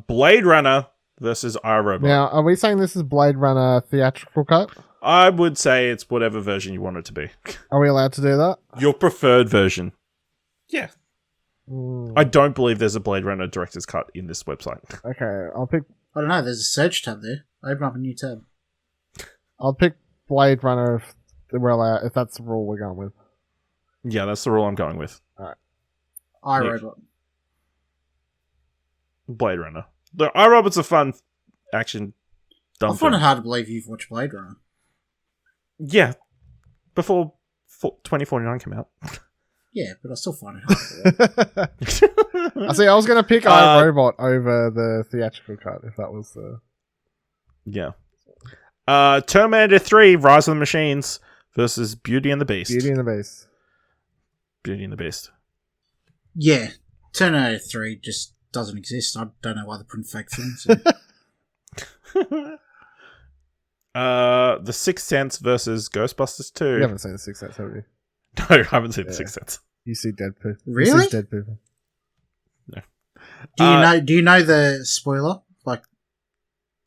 Blade Runner versus iRobot. Now, are we saying this is Blade Runner theatrical cut? I would say it's whatever version you want it to be. Are we allowed to do that? Your preferred version. Yeah. Mm, I don't believe there's a Blade Runner director's cut in this website. okay, I'll pick I don't know, there's a search tab there. Open up a new tab. Blade Runner if we're allowed, if that's the rule we're going with. Yeah, that's the rule I'm going with. iRobot. Blade Runner. The iRobot's a fun action dumb I find it film. hard to believe you've watched Blade Runner. Yeah. Before 2049 came out. Yeah, but I still find it hard to believe. I see. I was going to pick iRobot over the theatrical cut if that was the. Yeah. Terminator 3, Rise of the Machines versus Beauty and the Beast. Beauty and the Beast. Beauty and the Beast. Yeah, Terminator 3 just doesn't exist. I don't know why they're putting fake films in. The Sixth Sense versus Ghostbusters 2. You haven't seen The Sixth Sense, have you? No, I haven't seen The Yeah. Sixth Sense. You see dead people. Really? You see dead people. Do you know the spoiler? Like,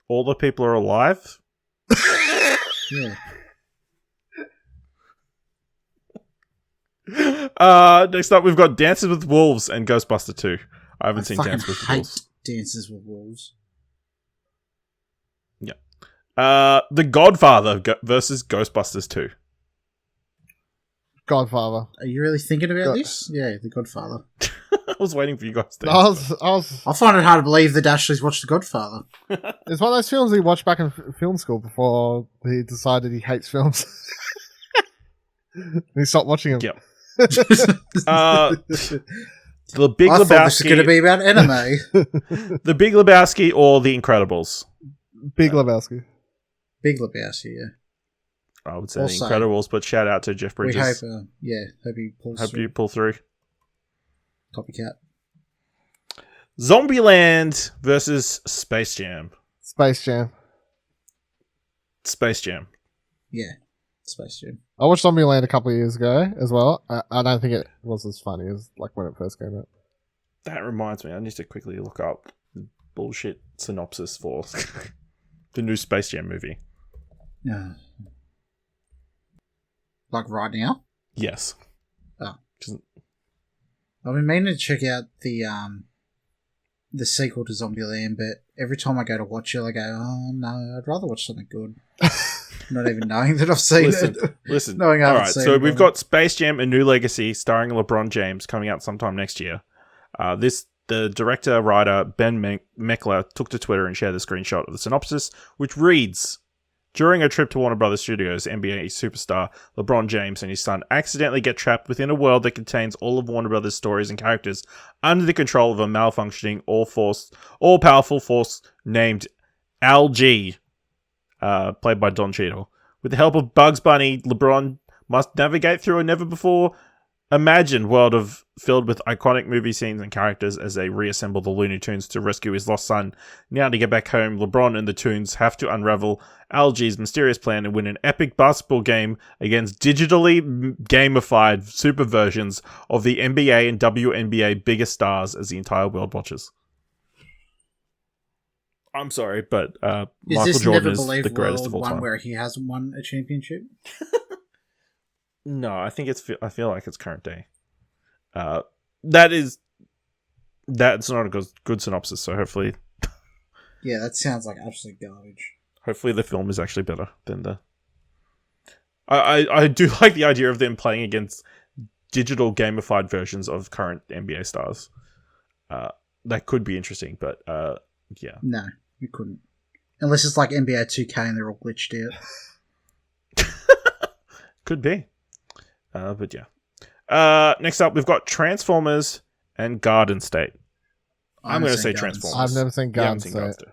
All the people are alive? yeah. Next up, we've got Dances with Wolves and Ghostbuster 2. I haven't seen fucking Dances with hate Wolves. Dances with Wolves. The Godfather versus Ghostbusters 2. Godfather. Are you really thinking about God- this? Yeah, The Godfather. I was waiting for you guys to I answer. was. I find it hard to believe that Ashley's watched The Godfather. It's one of those films he watched back in film school before he decided he hates films. He stopped watching them. Yep. The Big I thought this was going to Lebowski, be about anime. The Big Lebowski, or The Incredibles. Big Lebowski. Big Lebowski, yeah. I would say Also, The Incredibles, but shout out to Jeff We Bridges. hope, hope he pulls Hope through. you pull through. Copycat. Zombieland versus Space Jam. Space Jam. Space Jam. Yeah, Space Jam. I watched Zombieland a couple of years ago as well. I don't think it was as funny as like when it first came out. That reminds me, I need to quickly look up the bullshit synopsis for the new Space Jam movie. Yeah. Like right now? Yes. Oh. Just- I've been meaning to check out the sequel to Zombieland, but every time I go to watch it, I go, oh no, I'd rather watch something good. Not even knowing that I've seen it. Listen. Knowing I All haven't right, seen so it. we've got Space Jam: A New Legacy starring LeBron James coming out sometime next year. The director, writer, Ben Meckler, took to Twitter and shared a screenshot of the synopsis, which reads, during a trip to Warner Brothers Studios, NBA superstar LeBron James and his son accidentally get trapped within a world that contains all of Warner Brothers' stories and characters under the control of a malfunctioning, all-powerful force named Al G, played by Don Cheadle. With the help of Bugs Bunny, LeBron must navigate through a never-before-imagined world filled with iconic movie scenes and characters as they reassemble the Looney Tunes to rescue his lost son. Now to get back home, LeBron and the Tunes have to unravel Al G's mysterious plan and win an epic basketball game against digitally gamified super versions of the NBA and WNBA biggest stars as the entire world watches. I'm sorry, but Is Michael this Jordan Never is Believe the greatest of all one time. where he hasn't won a championship? No, I think I feel like it's current day. That's not a good synopsis. So hopefully Yeah, that sounds like absolute garbage. the film is actually better than the. I do like the idea of them playing against digital gamified versions of current NBA stars. that could be interesting, but yeah. No, you couldn't. Unless it's like NBA 2K and they're all glitched out. Could be. But yeah. Next up, we've got Transformers and Garden State. I'm going to say Transformers. I've never seen You haven't Garden seen State.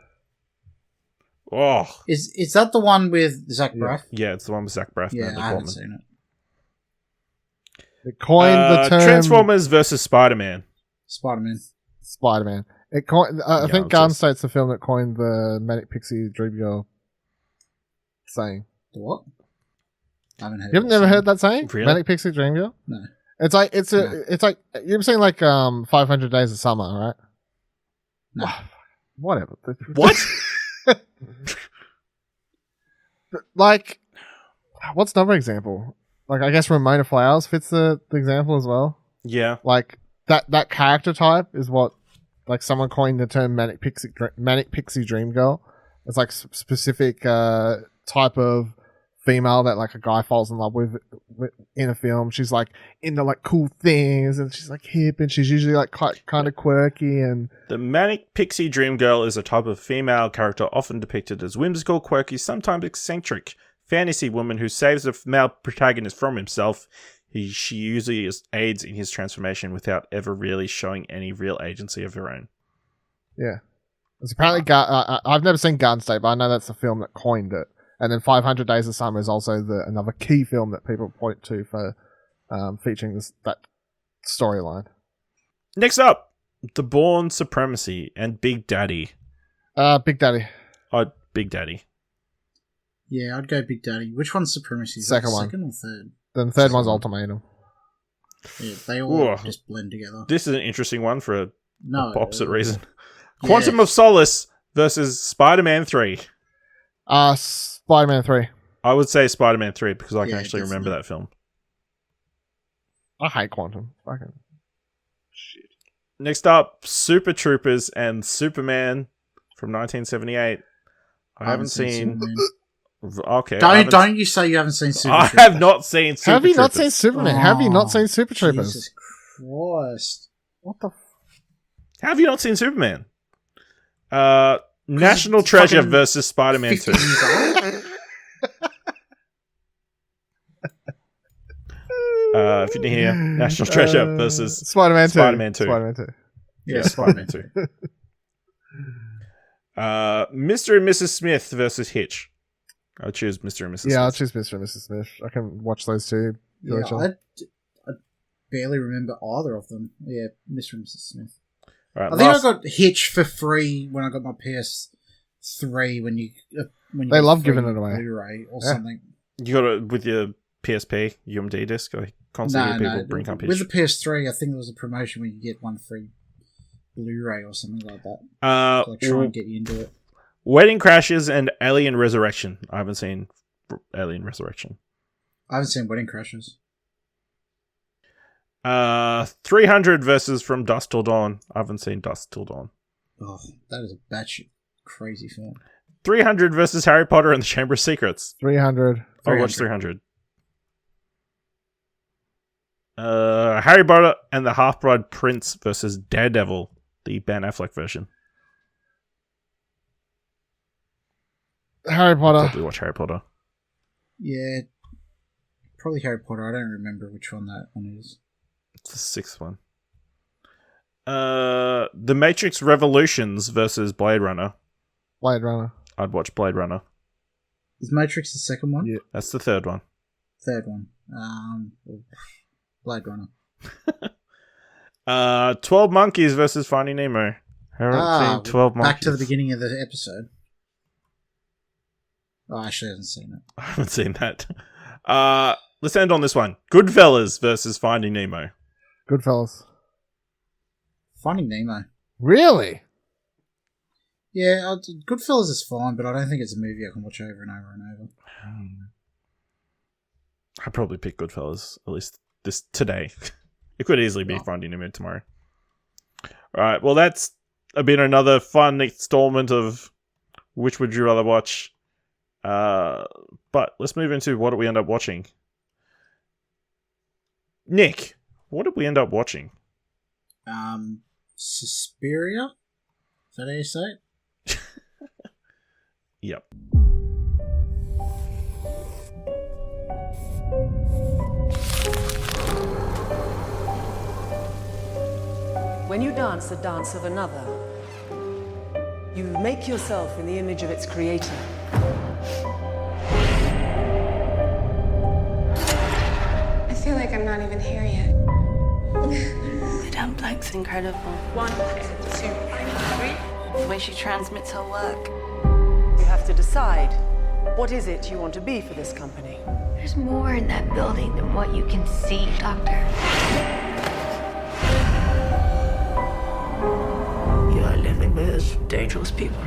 Oh. Is that the one with Zach Braff? Yeah, it's the one with Zach Braff. Yeah, and I haven't Portman. seen it. It coined the term Transformers versus Spider-Man. Spider-Man. Spider-Man. It coined, I Yeah, think Garden State's the film that coined the Manic Pixie Dream Girl saying. The what? I haven't heard. You haven't never heard that saying? Really? Manic Pixie Dream Girl? No. It's like you've seen like 500 Days of Summer, right? No. Whatever. What? Like, what's another example? Like, I guess Ramona Flowers fits the example as well. Yeah. Like that character type is what, like, someone coined the term Manic Pixie Dream Girl. It's like specific type of female that like a guy falls in love with in a film. She's like into like cool things and she's like hip and she's usually like kind of quirky and The Manic Pixie Dream Girl is a type of female character often depicted as whimsical, quirky, sometimes eccentric fantasy woman who saves the male protagonist from himself. She usually aids in his transformation without ever really showing any real agency of her own. yeah. It's apparently I've never seen Garden State, but I know that's the film that coined it. And then 500 Days of Summer is also another key film that people point to for featuring that storyline. Next up, The Bourne Supremacy and Big Daddy. Big Daddy. Big Daddy. Yeah, I'd go Big Daddy. Which one's Supremacy? Is Second that the one. Second or third? Then the third one's Ultimatum. Yeah, they all Ooh. just blend together. This is an interesting one for a opposite reason. Yeah. Quantum of Solace versus Spider-Man 3. Spider-Man 3. I would say Spider-Man 3 because I can Yeah, actually remember definitely. that film. I hate Quantum. Fucking Shit. Next up, Super Troopers and Superman from 1978. I haven't seen. Superman. Okay. I haven't- Don't you say you haven't seen Superman? I have not seen Super Have you not Troopers. seen Superman? Have you not seen Super Troopers? Jesus Christ. What the? Have you not seen Superman? National it's Treasure fucking versus Spider-Man 2. 50 years old? If you didn't hear, National Treasure versus Spider-Man 2. Spider-Man 2. Spider-Man 2. Yeah, Spider-Man 2. Mr. and Mrs. Smith versus Hitch. I'll choose Mr. and Mrs. Yeah, I'll Smith. choose Mr. and Mrs. Smith. I can watch those two. Yeah, Each other. I barely remember either of them. Yeah, Mr. and Mrs. Smith. All right, I think last- I got Hitch for free when I got my PS3 when you They got love free giving it away. Blu-ray or Yeah. something. You got it with your PSP, UMD disc? I constantly hear people bring up With Hitch. the PS3, I think there was a promotion where you get one free Blu-ray or something like that. Like try and get you into it. Wedding Crashers and Alien Resurrection. I haven't seen Alien Resurrection. I haven't seen Wedding Crashers. 300 versus From Dusk Till Dawn. I haven't seen Dusk Till Dawn. Oh, that is a batshit crazy film. 300 versus Harry Potter and the Chamber of Secrets. 300. I'll watch 300. Harry Potter and the Half-Blood Prince versus Daredevil, the Ben Affleck version. Harry Potter. Probably watch Harry Potter. Yeah, probably Harry Potter. I don't remember which one that one is. It's the sixth one. The Matrix Revolutions versus Blade Runner. Blade Runner. I'd watch Blade Runner. Is Matrix the second one? Yeah. That's the third one. Third one. Blade Runner. 12 Monkeys versus Finding Nemo. I haven't seen 12 Monkeys. Back to the beginning of the episode. Oh, I actually haven't seen it. I haven't seen that. Let's end on this one. Goodfellas versus Finding Nemo. Goodfellas. Finding Nemo. Really? Yeah, Goodfellas is fine, but I don't think it's a movie I can watch over and over and over. I'd probably pick Goodfellas, at least today. It could easily be Finding Nemo tomorrow. Alright, well that's been another fun installment of Which Would You Rather Watch? But let's move into what did we end up watching. Nick, what did we end up watching? Suspiria? Is that how you say it? Yep. When you dance the dance of another, you make yourself in the image of its creator. I feel like I'm not even here yet. The dumpling's incredible. 1, 2, 3. The way she transmits her work. You have to decide, what is it you want to be for this company? There's more in that building than what you can see, Doctor. You are living with dangerous people.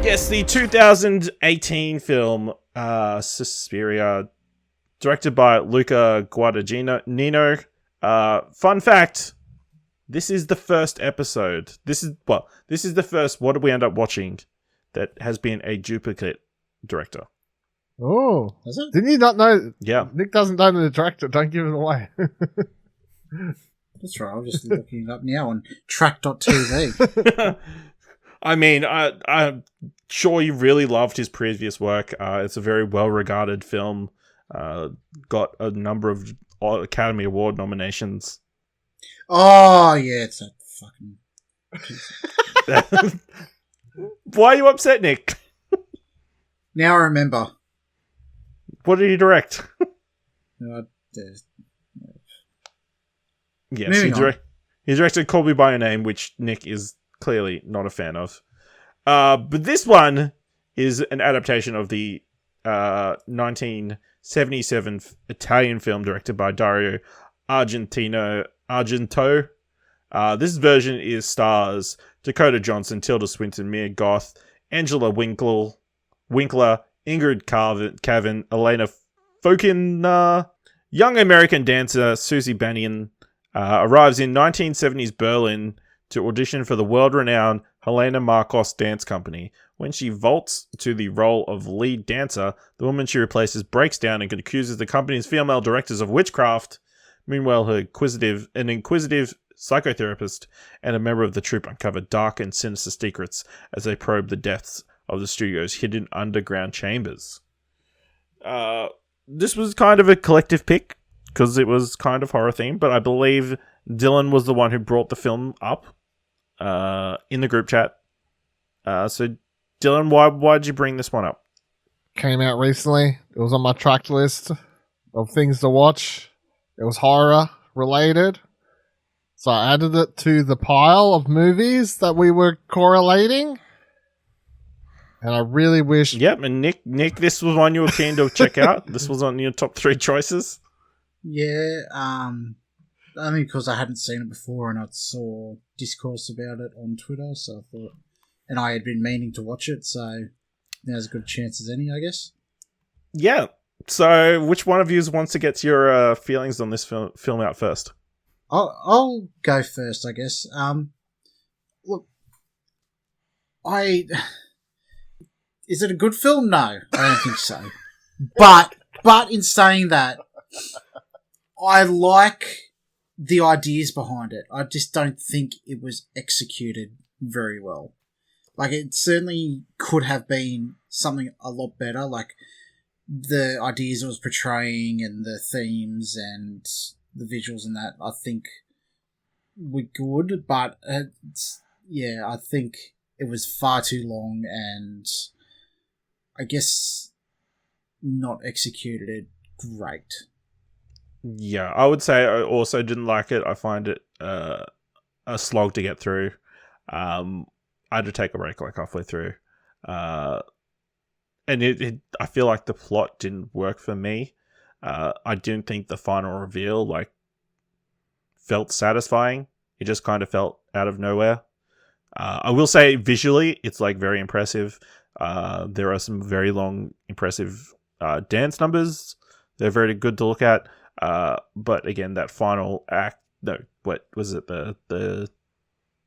Yes, the 2018 film Suspiria, directed by Luca Guadagnino. Fun fact: this is the first episode. This is the first. What did we end up watching that has been a duplicate director? Oh, Is it? didn't you not know? Yeah. Nick doesn't know the director. Don't give it away. That's right. I'm just looking it up now on Trakt.tv. I mean, I'm sure you really loved his previous work. It's a very well-regarded film. Got a number of Academy Award nominations. Oh, yeah, it's that fucking... Why are you upset, Nick? Now I remember. What did he direct? There's- Yes, Moving on. he directed Call Me By Your Name, which Nick is clearly not a fan of. But this one is an adaptation of the 1977 Italian film directed by Dario Argento. This version stars Dakota Johnson, Tilda Swinton, Mia Goth, Angela Winkler, Ingrid Cavan, Elena Fokin, young American dancer Susie Bannion arrives in 1970s Berlin to audition for the world-renowned Helena Marcos Dance Company. When she vaults to the role of lead dancer, the woman she replaces breaks down and accuses the company's female directors of witchcraft. Meanwhile, an inquisitive psychotherapist and a member of the troupe uncover dark and sinister secrets as they probe the depths of the studio's hidden underground chambers. This was kind of a collective pick because it was kind of horror themed, but I believe Dylan was the one who brought the film up in the group chat. So, Dylan, why did you bring this one up? Came out recently. It was on my track list of things to watch. It was horror related. So I added it to the pile of movies that we were correlating. And I really wish... Yep, and Nick, this was one you were keen to check out. This was on your top 3 choices. Yeah, only because I hadn't seen it before and I saw discourse about it on Twitter, so I thought... And I had been meaning to watch it, so now's as good a chance as any, I guess. Yeah. So, which one of you wants to get your feelings on this film out first? I'll go first, I guess. Look, is it a good film? No, I don't think so. But in saying that, I like the ideas behind it. I just don't think it was executed very well. Like, it certainly could have been something a lot better. Like, the ideas it was portraying and the themes and the visuals and that, I think were good. But, I think it was far too long and I guess not executed great. Yeah, I would say I also didn't like it. I find it a slog to get through. I had to take a break like halfway through. And I feel like the plot didn't work for me. I didn't think the final reveal felt satisfying. It just kind of felt out of nowhere. I will say visually, it's very impressive. There are some very long, impressive dance numbers. They're very good to look at. But again, that final act, no, what was it? The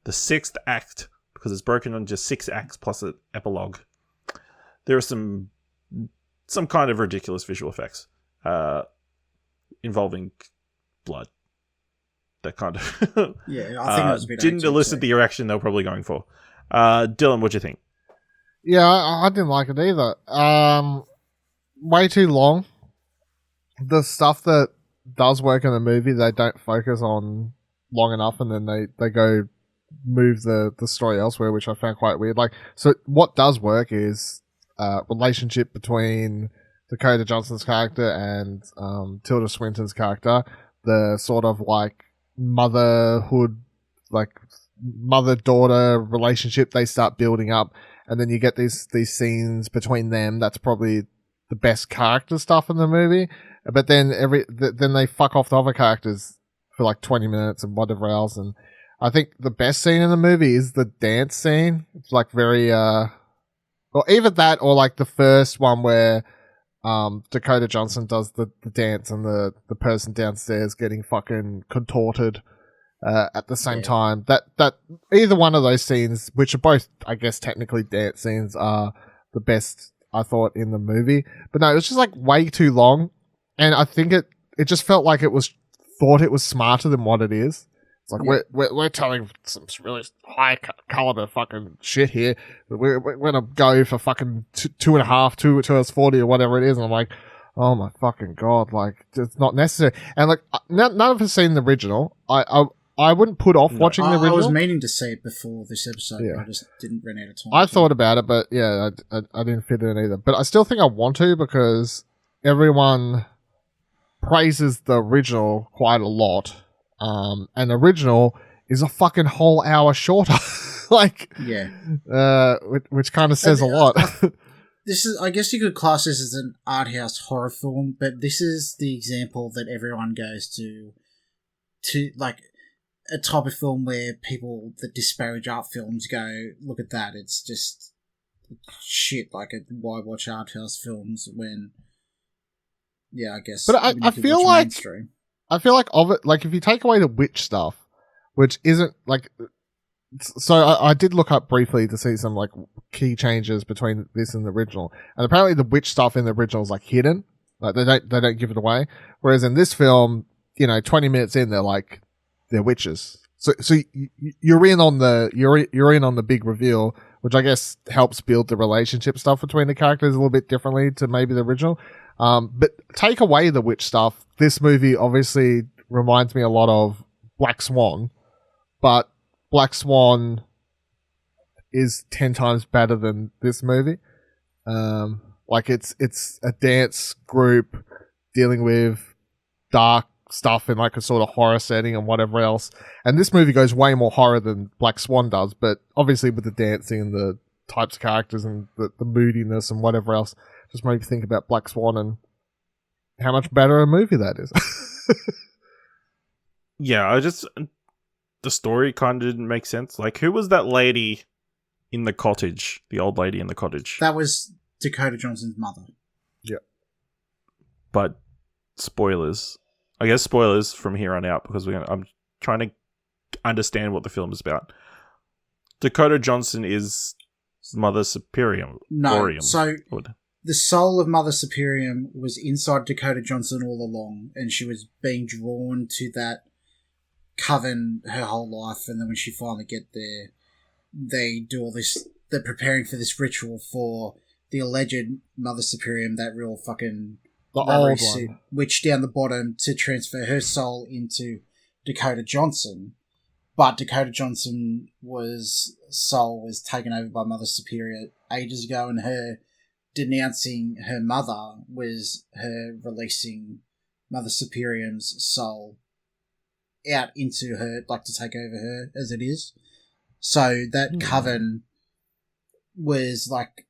sixth act, because it's broken into 6 acts plus an epilogue. There are some some kind of ridiculous visual effects involving blood. That kind of Yeah, I think it was a bit didn't A24. elicit the reaction they were probably going for. Dylan, what'd you think? Yeah, I didn't like it either. Way too long. The stuff that does work in the movie, they don't focus on long enough, and then they go move the story elsewhere, which I found quite weird. Like, so what does work is relationship between Dakota Johnson's character and Tilda Swinton's character. The sort of like motherhood, like mother-daughter relationship they start building up, and then you get these scenes between them. That's probably the best character stuff in the movie. But then then they fuck off the other characters for like 20 minutes and whatever else. And I think the best scene in the movie is the dance scene. It's like very, or either that or like the first one where Dakota Johnson does the dance and the person downstairs getting fucking contorted at the same time. That either one of those scenes, which are both, I guess, technically dance scenes, are the best, I thought, in the movie. But no, it was just like way too long. And I think it just felt like it was thought it was smarter than what it is. It's like we're telling some really high caliber fucking shit here. We're gonna go for fucking 2.5, 2 hours 40 or whatever it is. And I'm like, oh my fucking god, like it's not necessary. And like none of us seen the original. I wouldn't put off watching the original. I was meaning to see it before this episode, but I just didn't run out of time. I thought about it, but yeah, I didn't fit in either. But I still think I want to because everyone praises the original quite a lot. And the original is a fucking whole hour shorter. Like, which kind of says a lot. This is, I guess you could class this as an art house horror film, but this is the example that everyone goes to like a type of film where people that disparage art films go, look at that, it's just shit. Like, why watch art house films when? Yeah, I guess. But I feel like mainstream. I feel like of it, like if you take away the witch stuff, which isn't like, so I did look up briefly to see some like key changes between this and the original, and apparently the witch stuff in the original is like hidden, like they don't give it away. Whereas in this film, 20 minutes in, they're witches. So you're in on the big reveal, which I guess helps build the relationship stuff between the characters a little bit differently to maybe the original. But take away the witch stuff, this movie obviously reminds me a lot of Black Swan, but Black Swan is 10 times better than this movie. Like it's a dance group dealing with dark stuff in like a sort of horror setting and whatever else. And this movie goes way more horror than Black Swan does, but obviously with the dancing and the types of characters and the moodiness and whatever else, just made me think about Black Swan and how much better a movie that is. Yeah, the story kind of didn't make sense. Like, who was that lady in the cottage? The old lady in the cottage. That was Dakota Johnson's mother. Yeah. But spoilers. I guess spoilers from here on out because I'm trying to understand what the film is about. Dakota Johnson is Mother Superior. No, so the soul of Mother Superior was inside Dakota Johnson all along, and she was being drawn to that coven her whole life, and then when she finally get there, they do all this, they're preparing for this ritual for the alleged Mother Superior, that real fucking rubbery suit, witch down the bottom, to transfer her soul into Dakota Johnson. But Dakota Johnson soul was taken over by Mother Superior ages ago, and her denouncing her mother was her releasing Mother Superior's soul out into her, like to take over her as it is. So that coven was like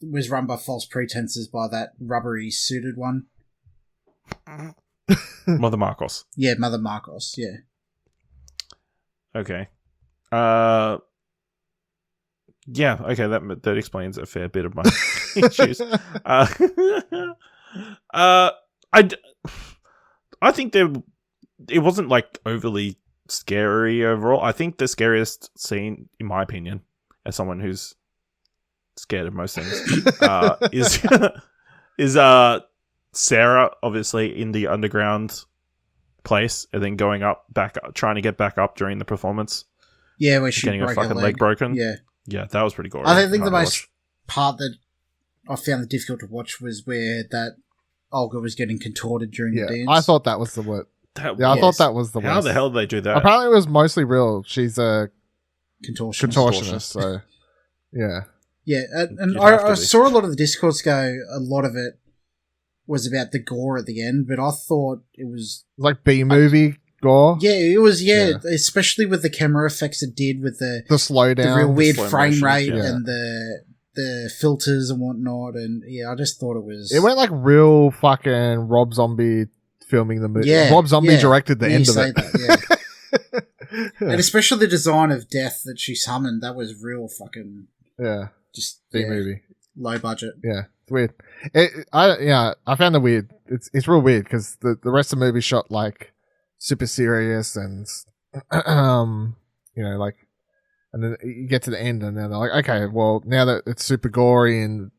was run by false pretenses by that rubbery suited one. Mother Marcos. Yeah, Mother Marcos, yeah. Okay. Yeah, okay, that explains a fair bit of my issues. I think it wasn't like overly scary overall. I think the scariest scene, in my opinion, as someone who's scared of most things, is Sarah obviously in the underground place and then going trying to get back up during the performance. Yeah, where she getting her fucking leg broken. Yeah, that was pretty gory. I think the most part that I found it difficult to watch was where that Olga was getting contorted during the dance. I thought that was the word. I thought that was the worst. How the hell did they do that? Apparently it was mostly real. She's a contortionist. So, yeah. Yeah, and I saw a lot of the discourse go, a lot of it was about the gore at the end, but I thought it was... Like B-movie gore? Yeah, it was, especially with the camera effects it did with the slowdown. The real weird frame motion, rate and the filters and whatnot, and I just thought it was... It went like real fucking Rob Zombie filming the movie. Yeah, Rob Zombie directed the end of it. That, and especially the design of death that she summoned, that was real fucking... Yeah. Just B-movie. Low budget. Yeah, it's weird. I found it weird. It's real weird because the rest of the movie shot like super serious and like, and then you get to the end and then they're like, okay, well now that it's super gory and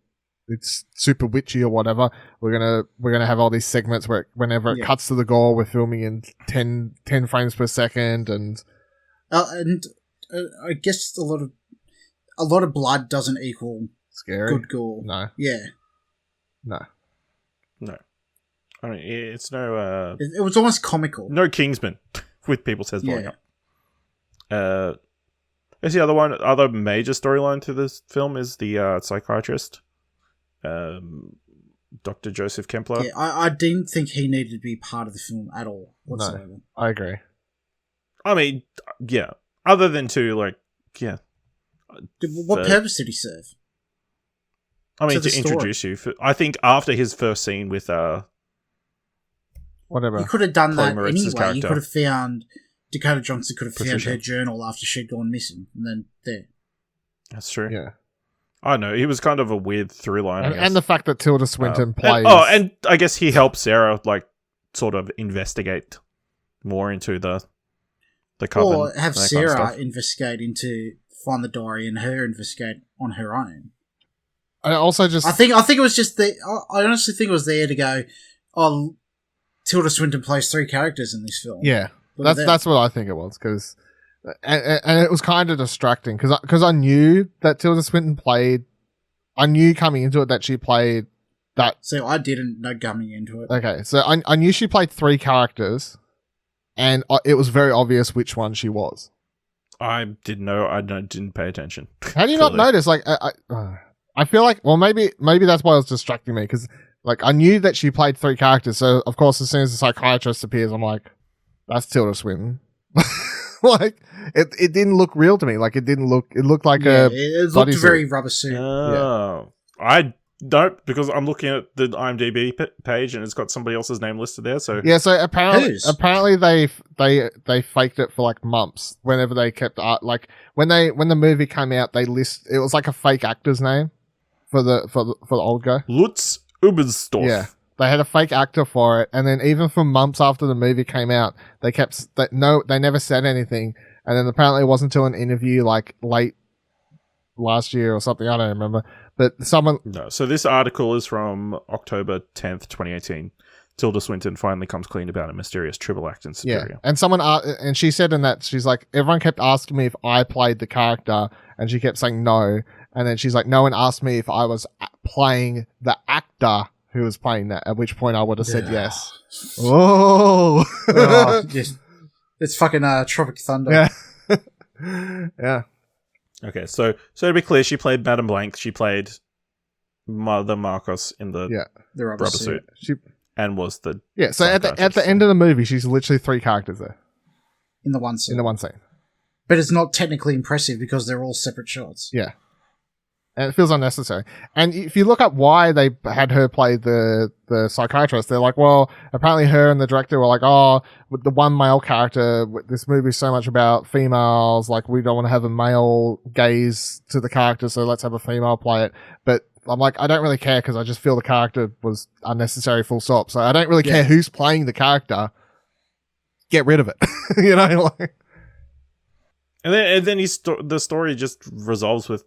it's super witchy or whatever, we're gonna have all these segments where whenever it cuts to the gore, we're filming in 10 frames per second and I guess a lot of blood doesn't equal scary. Good gore. No. Yeah. No. I mean, it's no... It was almost comical. No Kingsman with people's heads blowing up. Is the other major storyline to this film is the psychiatrist, Dr. Joseph Kempler. Yeah, I didn't think he needed to be part of the film at all whatsoever. No, I agree. I mean, yeah. Other than to, what purpose did he serve? I mean, to introduce you. I think after his first scene with... whatever. You could have done that Maritz's anyway. You character. could have found... Dakota Johnson could have found Patricia. her journal after she'd gone missing. And then there. That's true. Yeah. I know. He was kind of a weird through line, I guess. And the fact that Tilda Swinton plays... And I guess he helped Sarah, sort of investigate more into the coven. Or have that Sarah kind of stuff. investigate find the diary and her investigate on her own. I also just... I think it was just I honestly think it was there to go, oh, Tilda Swinton plays 3 characters in this film. Yeah. That's what I think it was, because... And it was kind of distracting, because I knew that Tilda Swinton played... I knew coming into it that she played that... So I didn't know coming into it. Okay, so I knew she played 3 characters, and it was very obvious which one she was. I didn't know. I didn't pay attention. How do you not notice? I feel like... Well, maybe that's why it was distracting me, because I knew that she played 3 characters, so of course as soon as the psychiatrist appears, I'm like, that's Tilda Swinton. It didn't look real to me. It looked like it looked very rubber suit. Oh. Yeah. I don't, because I'm looking at the IMDb page and it's got somebody else's name listed there. So yeah, so apparently they faked it for months. Whenever they kept when the movie came out, it was like a fake actor's name for the old guy. Lutz Uberstorff. Yeah. They had a fake actor for it, and then even for months after the movie came out, they never said anything. And then apparently it wasn't until an interview late last year or something, I don't remember. But No, so this article is from October 10th, 2018. Tilda Swinton finally comes clean about a mysterious triple act in Superior. Yeah, and she said in that, she's like, everyone kept asking me if I played the character, and she kept saying no. And then she's like, no one asked me if I was playing the actor who was playing that, at which point I would have said yes. Oh! Yes. It's fucking Tropic Thunder. Yeah. Yeah. Okay, so to be clear, she played Madame Blanc. She played Mother Marcos in the rubber suit. And was the... Yeah, so at the end of the movie, she's literally 3 characters there. In the one scene. In the one scene. But it's not technically impressive because they're all separate shots. Yeah. And it feels unnecessary. And if you look up why they had her play the psychiatrist, they're like, well, apparently her and the director were like, oh, with the one male character, this movie's so much about females, we don't want to have a male gaze to the character, so let's have a female play it. But I'm like, I don't really care, because I just feel the character was unnecessary, full stop. So I don't really care who's playing the character. Get rid of it. You know? And then the story just resolves with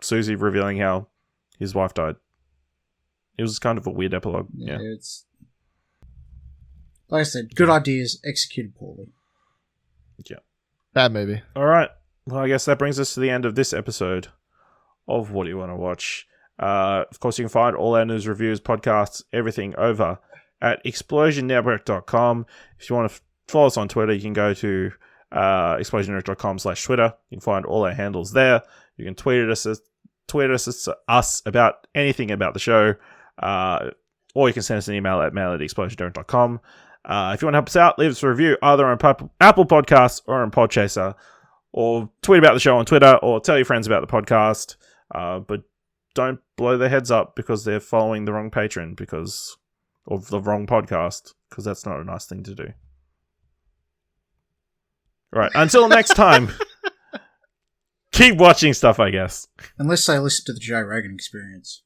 Susie revealing how his wife died. It was kind of a weird epilogue. Yeah. It's like I said, good ideas executed poorly. Yeah. Bad movie. All right. Well, I guess that brings us to the end of this episode of What Do You Want to Watch? Of course, you can find all our news, reviews, podcasts, everything over at explosionnetwork.com. If you want to follow us on Twitter, you can go to explosionnetwork.com/Twitter. You can find all our handles there. You can tweet us about anything about the show, or you can send us an email at mail@explosionnetwork.com. If you want to help us out, leave us a review either on Apple Podcasts or on Podchaser, or tweet about the show on Twitter, or tell your friends about the podcast. But don't blow their heads up because they're following the wrong patron because of the wrong podcast, because that's not a nice thing to do. All right, until next time, keep watching stuff, I guess. Unless they listen to the Joe Rogan Experience.